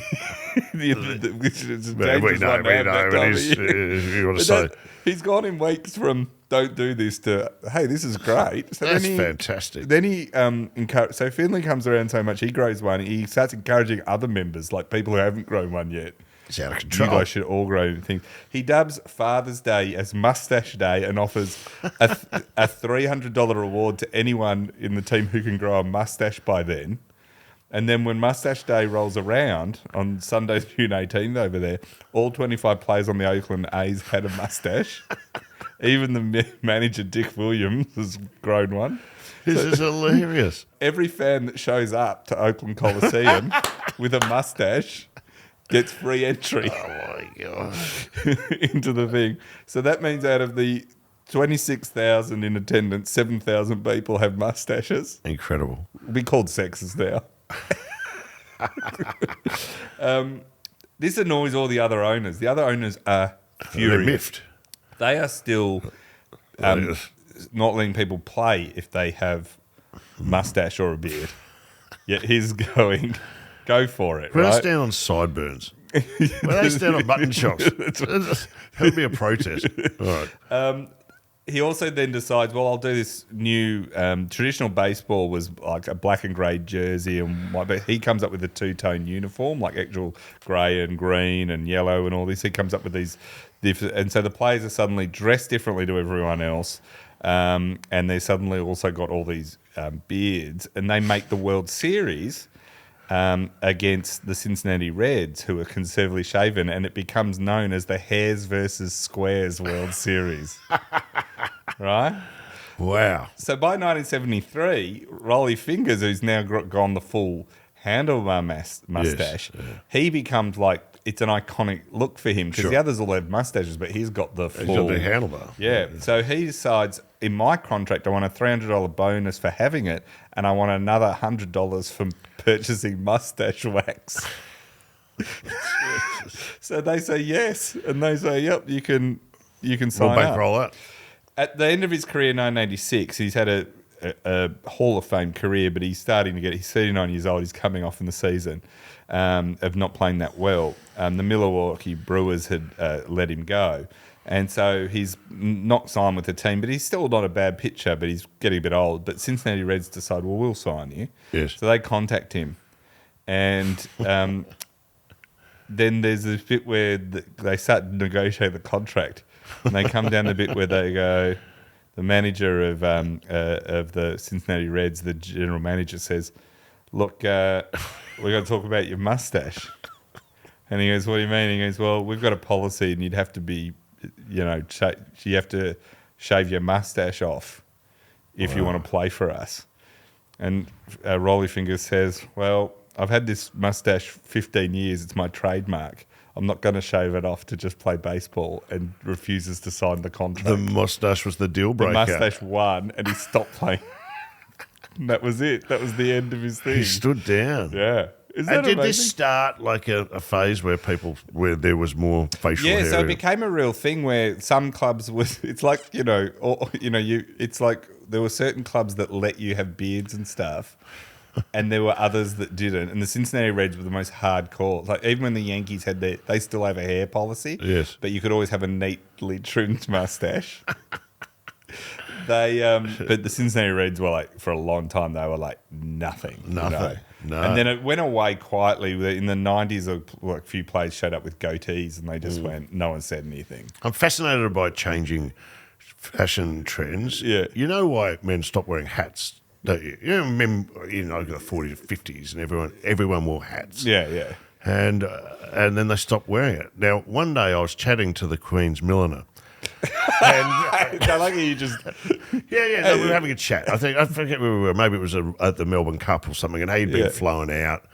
He's gone in weeks from don't do this to, hey, this is great. So That's fantastic. Then he so Finley comes around so much, he grows one. He starts encouraging other members, like people who haven't grown one yet. It's out of control. You guys should all grow things. He dubs Father's Day as Mustache Day and offers a $300 reward to anyone in the team who can grow a mustache by then. And then when Mustache Day rolls around on Sunday, June 18th over there, all 25 players on the Oakland A's had a mustache. Even the manager, Dick Williams, has grown one. This is hilarious. Every fan that shows up to Oakland Coliseum with a mustache gets free entry. Oh, my God. into the thing. So that means out of the 26,000 in attendance, 7,000 people have mustaches. Incredible. It'll be called sexes now. This annoys all the other owners. The other owners are They're furious. miffed. They are still not letting people play if they have mustache or a beard. Yet he's going, go for it. When I right? stand on sideburns, when they stand on button shocks, that'll be a protest. All right. He also then decides, well, I'll do this new traditional baseball was like a black and grey jersey and white, but he comes up with a two-tone uniform, like actual grey and green and yellow and all this. He comes up with these, and so the players are suddenly dressed differently to everyone else, and they suddenly also got all these beards, and they make the World Series against the Cincinnati Reds, who are conservatively shaven, and it becomes known as the Hairs versus Squares World Series. Right? Wow. So by 1973, Rolly Fingers, who's now gone the full handlebar mustache, he becomes like, it's an iconic look for him because the others all have mustaches, but he's got the full. He's got the handlebar. Yeah. So he decides, in my contract, I want a $300 bonus for having it, and I want another $100 for purchasing mustache wax. So they say yes, and they say, yep, you can sign We'll bankroll up. that. At the end of his career in 1986, he's had a Hall of Fame career, but he's 39 years old. He's coming off in the season of not playing that well. The Milwaukee Brewers had let him go. And so he's not signed with the team, but he's still not a bad pitcher, but he's getting a bit old. But Cincinnati Reds decide, well, we'll sign you. Yes. So they contact him. And then there's this bit where they start to negotiate the contract. And they come down the bit where they go, the manager of the Cincinnati Reds, the general manager, says, look, we're going to talk about your mustache. And he goes, what do you mean? He goes, well, we've got a policy and you'd have to be, you have to shave your mustache off if you want to play for us. And Rolly Fingers says, well, I've had this mustache 15 years. It's my trademark. I'm not going to shave it off to just play baseball, and refuses to sign the contract. The mustache was the deal breaker. The mustache won, and he stopped playing. And that was it. That was the end of his thing. He stood down. Yeah. Is And that did amazing? this start like a phase where there was more facial hair? Yeah, so it became a real thing where some clubs was. It's like it's like there were certain clubs that let you have beards and stuff. And there were others that didn't. And the Cincinnati Reds were the most hardcore. Like even when the Yankees had they still have a hair policy. Yes. But you could always have a neatly trimmed mustache. But the Cincinnati Reds were like, for a long time, they were like nothing. Nothing. No. And then it went away quietly. In the 90s, a few players showed up with goatees and they just went, no one said anything. I'm fascinated by changing fashion trends. Yeah. You know why men stopped wearing hats, don't you? You know, men in like the 40s, 50s, and everyone wore hats. Yeah, yeah. And then they stopped wearing it. Now, one day I was chatting to the Queen's milliner. And I like how you just... no, we were having a chat. I forget where we were. Maybe it was at the Melbourne Cup or something, and he'd been flown out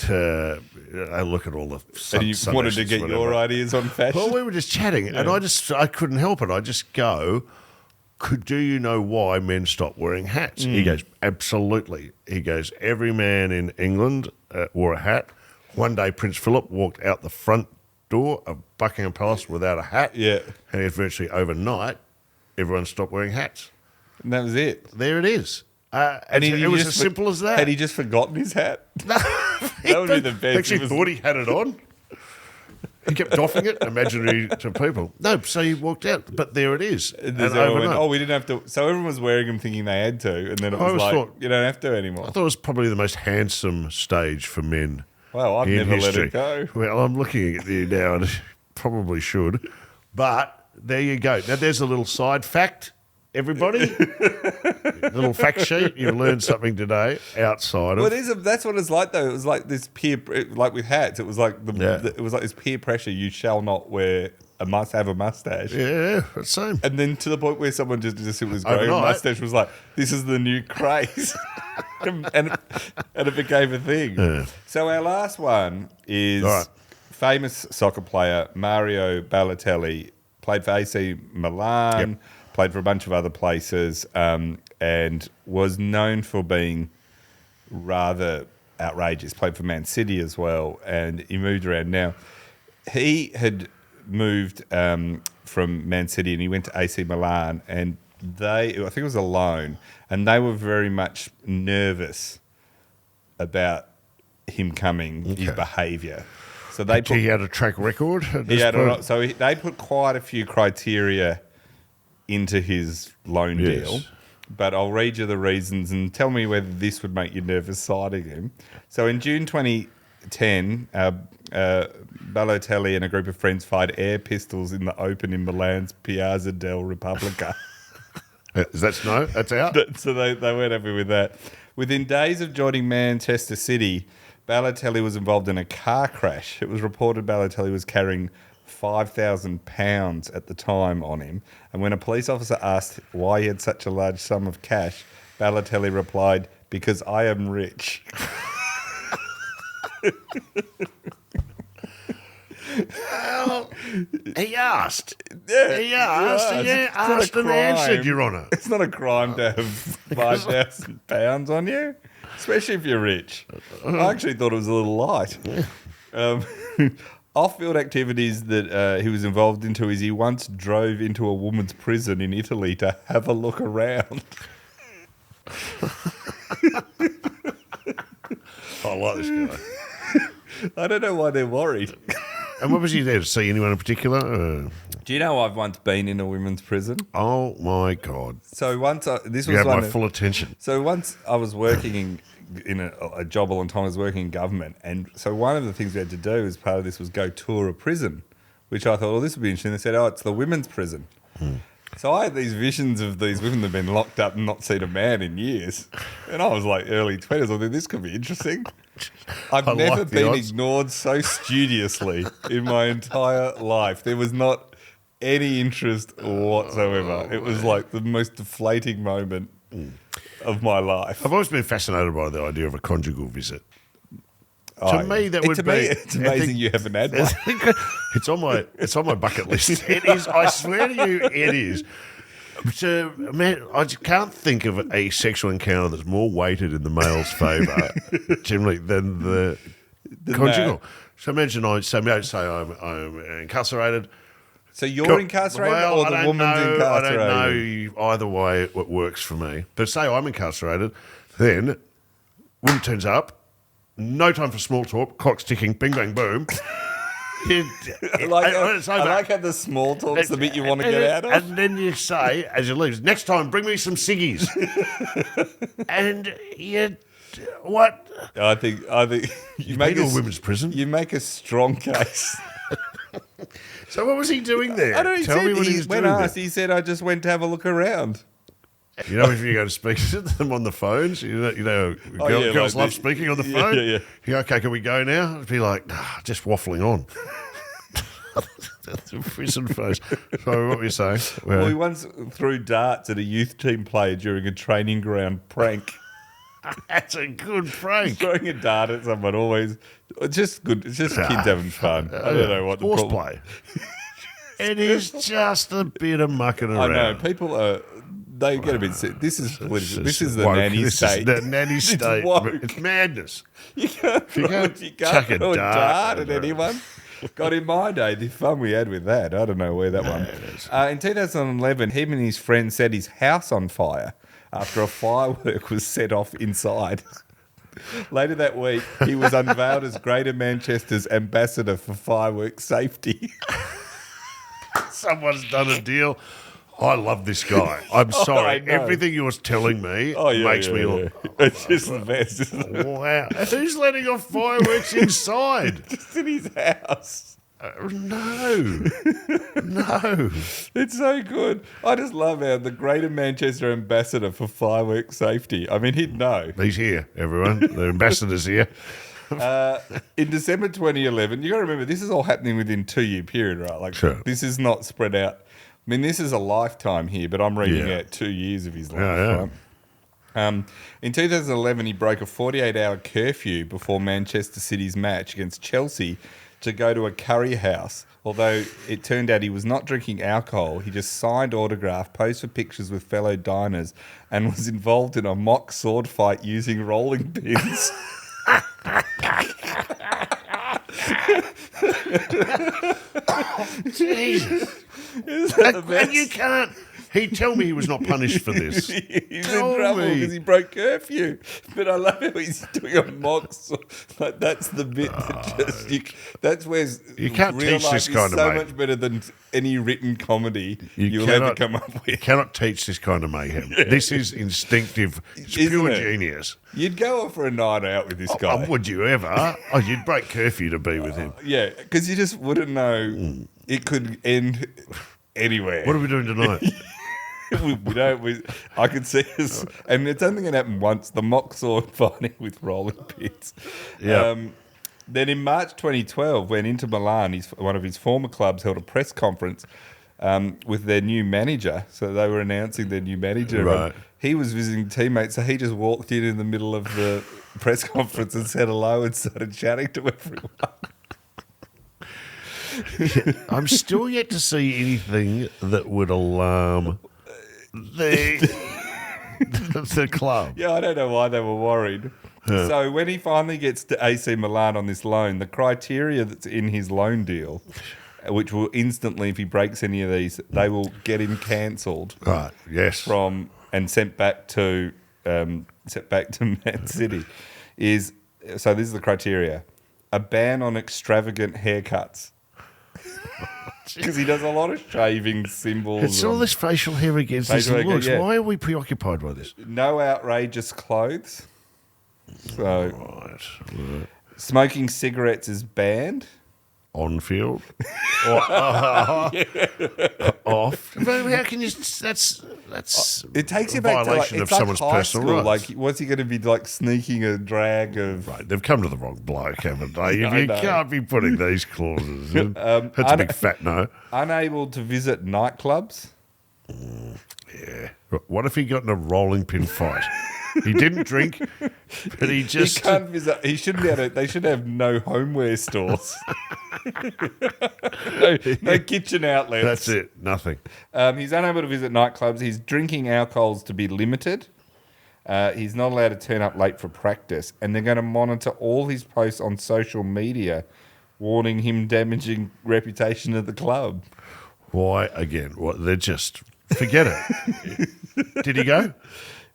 I look at all the And you Sunday wanted to shits, get whatever. your ideas on fashion? Well, we were just chatting, and I couldn't help it. I just go, do you know why men stop wearing hats? He goes, absolutely. He goes, every man in England wore a hat. One day, Prince Philip walked out the front door of Buckingham Palace without a hat. Yeah. And it's virtually overnight, everyone stopped wearing hats. And that was it. There it is. It was as simple as that. Had he just forgotten his hat? That would be the best. Actually thought he had it on. He kept doffing it, imaginary to people. No, so he walked out, but there it is. And And everyone went, overnight. we didn't have to. So everyone was wearing them thinking they had to, and then it I was always like, thought- you don't have to anymore. I thought it was probably the most handsome stage for men. Well, I've in never history. let it go. Well, I'm looking at you now, and probably should. But there you go. Now, there's a little side fact, everybody. Little fact sheet. You've learned something today outside of. Well, that's what it's like, though. It was like this peer, like with hats. It was like it was like this peer pressure. You shall not have a mustache. Yeah, the same. And then to the point where someone just it was growing a Overnight. mustache was like, this is the new craze. and it became a thing. Yeah. So our last one is All right. famous soccer player Mario Balotelli, played for AC Milan, played for a bunch of other places, and was known for being rather outrageous. Played for Man City as well, and he moved around. Now, he had moved from Man City and he went to AC Milan, and I think it was a loan, and they were very much nervous about him coming, his behaviour. So He had a track record. At he this had point? they put quite a few criteria into his loan deal. But I'll read you the reasons and tell me whether this would make you nervous citing him. So in June 2010, Balotelli and a group of friends fired air pistols in the open in Milan's Piazza del Repubblica. Is that no? That's out. So they weren't happy with that. Within days of joining Manchester City, Balotelli was involved in a car crash. It was reported Balotelli was carrying £5,000 at the time on him. And when a police officer asked why he had such a large sum of cash, Balotelli replied, "Because I am rich." Well, he asked. Yeah, He asked. it's He not a asked and crime. answered, Your Honour. It's not a crime to have £5,000 on you, especially if you're rich. I actually thought it was a little light. Off-field activities that he was involved into is he once drove into a woman's prison in Italy to have a look around. I like this guy. I don't know why they're worried. And what was he there to see anyone in particular? Do you know I've once been in a women's prison? Oh my God! So once this You was have one my of- full attention. So once I was working in a job all the time. I was working in government, and so one of the things we had to do as part of this was go tour a prison, which I thought, oh, this would be interesting. They said, oh, it's the women's prison. So I had these visions of these women that have been locked up and not seen a man in years, and I was like early 20s. I thought this could be interesting. I've I never like the been odds. ignored so studiously in my entire life. There was not any interest whatsoever. It was like the most deflating moment of my life. I've always been fascinated by the idea of a conjugal visit. To me, that would be. It's amazing you haven't had one. It's on my bucket list. It is. I swear to you, it is. So, man, I just can't think of a sexual encounter that's more weighted in the male's favour, generally, than the conjugal. that. So imagine I'm incarcerated. So you're incarcerated Well, or the woman's incarcerated? I don't know either way it works for me. But say I'm incarcerated, then woman turns up, no time for small talk, clock's ticking, bing, bang, boom. I like how the small talk's the bit you want to get out of. And then you say, as you leave, next time bring me some ciggies. And you, what? I think you Been to a women's prison? You make a strong case. So what was he doing there? I don't know. Tell me what he was when doing asked, he said, "I just went to have a look around." You know, if you go to speak to them on the phones, girls like love this. speaking on the Yeah, phone. yeah. You go, okay, can we go now? It'd be like, just waffling on. That's a prison face. So what were you saying? Well, he once threw darts at a youth team player during a training ground prank. That's a good prank. Throwing a dart at someone always, it's just good. It's just kids having fun. I don't know what the problem. Horseplay. It is just a bit of mucking around. I know people are. They get a bit sick. This is political. This is the woke. nanny This state. is the nanny state. woke. It's madness. You can't chuck a throw a dart dart at anyone. God, in my day, the fun we had with that, I don't know where that one. In 2011, him and his friend set his house on fire after a firework was set off inside. Later that week, he was unveiled as Greater Manchester's ambassador for fireworks safety. Someone's done a deal. I love this guy. I'm sorry. I know. Everything you was telling me makes me look. It's just the best, isn't it? Wow. Who's letting off fireworks inside? Just in his house. No. It's so good. I just love how the Greater Manchester ambassador for fireworks safety. I mean, he'd know. He's here, everyone. The ambassador's here. In December 2011, you got to remember, this is all happening within 2-year period, right? Like, Sure. This is not spread out. I mean, this is a lifetime here, but I'm reading Yeah. out 2 years of his life. Yeah. Right? In 2011, he broke a 48-hour curfew before Manchester City's match against Chelsea to go to a curry house. Although it turned out he was not drinking alcohol, he just signed autograph, posed for pictures with fellow diners, and was involved in a mock sword fight using rolling pins. Jesus. Isn't that the And best? you can't. He'd tell me he was not punished for this. He's Tell in trouble me. because he broke curfew. But I love how he's doing a mock sword. Like, that's the bit that just that's where You can't real teach life this is kind of so mate. much better than any written comedy you'll cannot- ever come up You with. cannot teach this kind of mayhem. This is instinctive. It's Isn't pure it? genius. You'd go off for a night out with this guy. Would you ever? Oh, you'd break curfew to be with him. Yeah, because you just wouldn't know it could end anywhere. What are we doing tonight? we don't. I could see us, and it's only going to happen once. The mock sword fighting with rolling pins. Yeah. Then in March 2012, when Inter Milan, one of his former clubs, held a press conference with their new manager. So they were announcing their new manager. Right. He was visiting teammates, so he just walked in the middle of the press conference and said hello and started chatting to everyone. I'm still yet to see anything that would alarm the club. Yeah, I don't know why they were worried. So when he finally gets to AC Milan on this loan, the criteria that's in his loan deal, which will instantly, if he breaks any of these, they will get him cancelled Right. Yes. and sent back to Man City. So this is the criteria: a ban on extravagant haircuts. Because he does a lot of shaving symbols. It's all this facial hair against this Facial hair, looks. yeah. Why are we preoccupied by this? No outrageous clothes. So Right. smoking cigarettes is banned. On field or off. But how can you? That's It takes you a back to violation like, of it's like someone's high personal school. rights. Like, what's he going to be like sneaking a drag of? Right, they've come to the wrong bloke, haven't they? I You know. can't be putting these clauses in. That's a big fat no. Unable to visit nightclubs. Yeah. What if he got in a rolling pin fight? He didn't drink, but he just... He can't visit. He shouldn't be able to. They should have no homeware stores. no kitchen outlets. That's it. Nothing. He's unable to visit nightclubs. His drinking alcohol's to be limited. He's not allowed to turn up late for practice, and they're going to monitor all his posts on social media, warning him damaging reputation of the club. Why, again, what? They're just... Forget it. Did he go?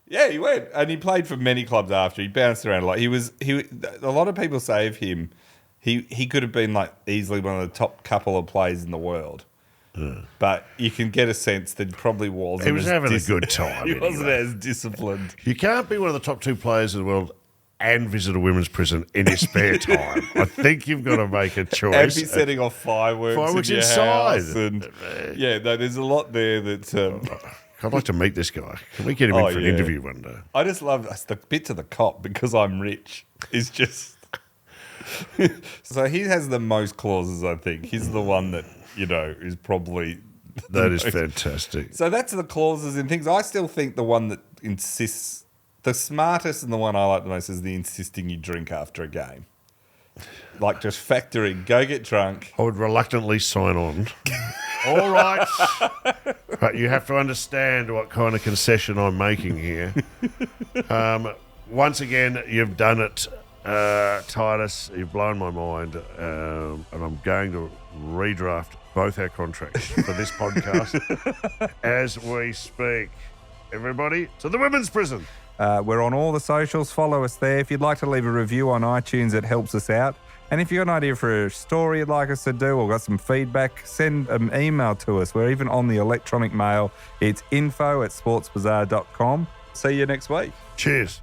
Yeah, he went, and he played for many clubs after. He bounced around a lot. A lot of people say of him, he could have been like easily one of the top couple of players in the world. But you can get a sense that he probably wasn't. He was having a good time. He wasn't anyway. as disciplined. You can't be one of the top 2 players in the world and visit a women's prison in your spare time. I think you've got to make a choice. And be setting off fireworks in your inside. house. And, there's a lot there that... I'd like to meet this guy. Can we get him in for an interview one day? I just love the bit to the cop because I'm rich is just... So he has the most clauses, I think. He's the one that, is probably... That is fantastic. So that's the clauses and things. I still think the one that insists The smartest and the one I like the most is the insisting you drink after a game. Like, just factor in, go get drunk. I would reluctantly sign on. All right. But you have to understand what kind of concession I'm making here. Once again, you've done it, Titus. You've blown my mind. And I'm going to redraft both our contracts for this podcast as we speak. Everybody to the women's prison. We're on all the socials. Follow us there. If you'd like to leave a review on iTunes, it helps us out. And if you've got an idea for a story you'd like us to do or got some feedback, send an email to us. We're even on the electronic mail. It's info@sportsbazaar.com. See you next week. Cheers.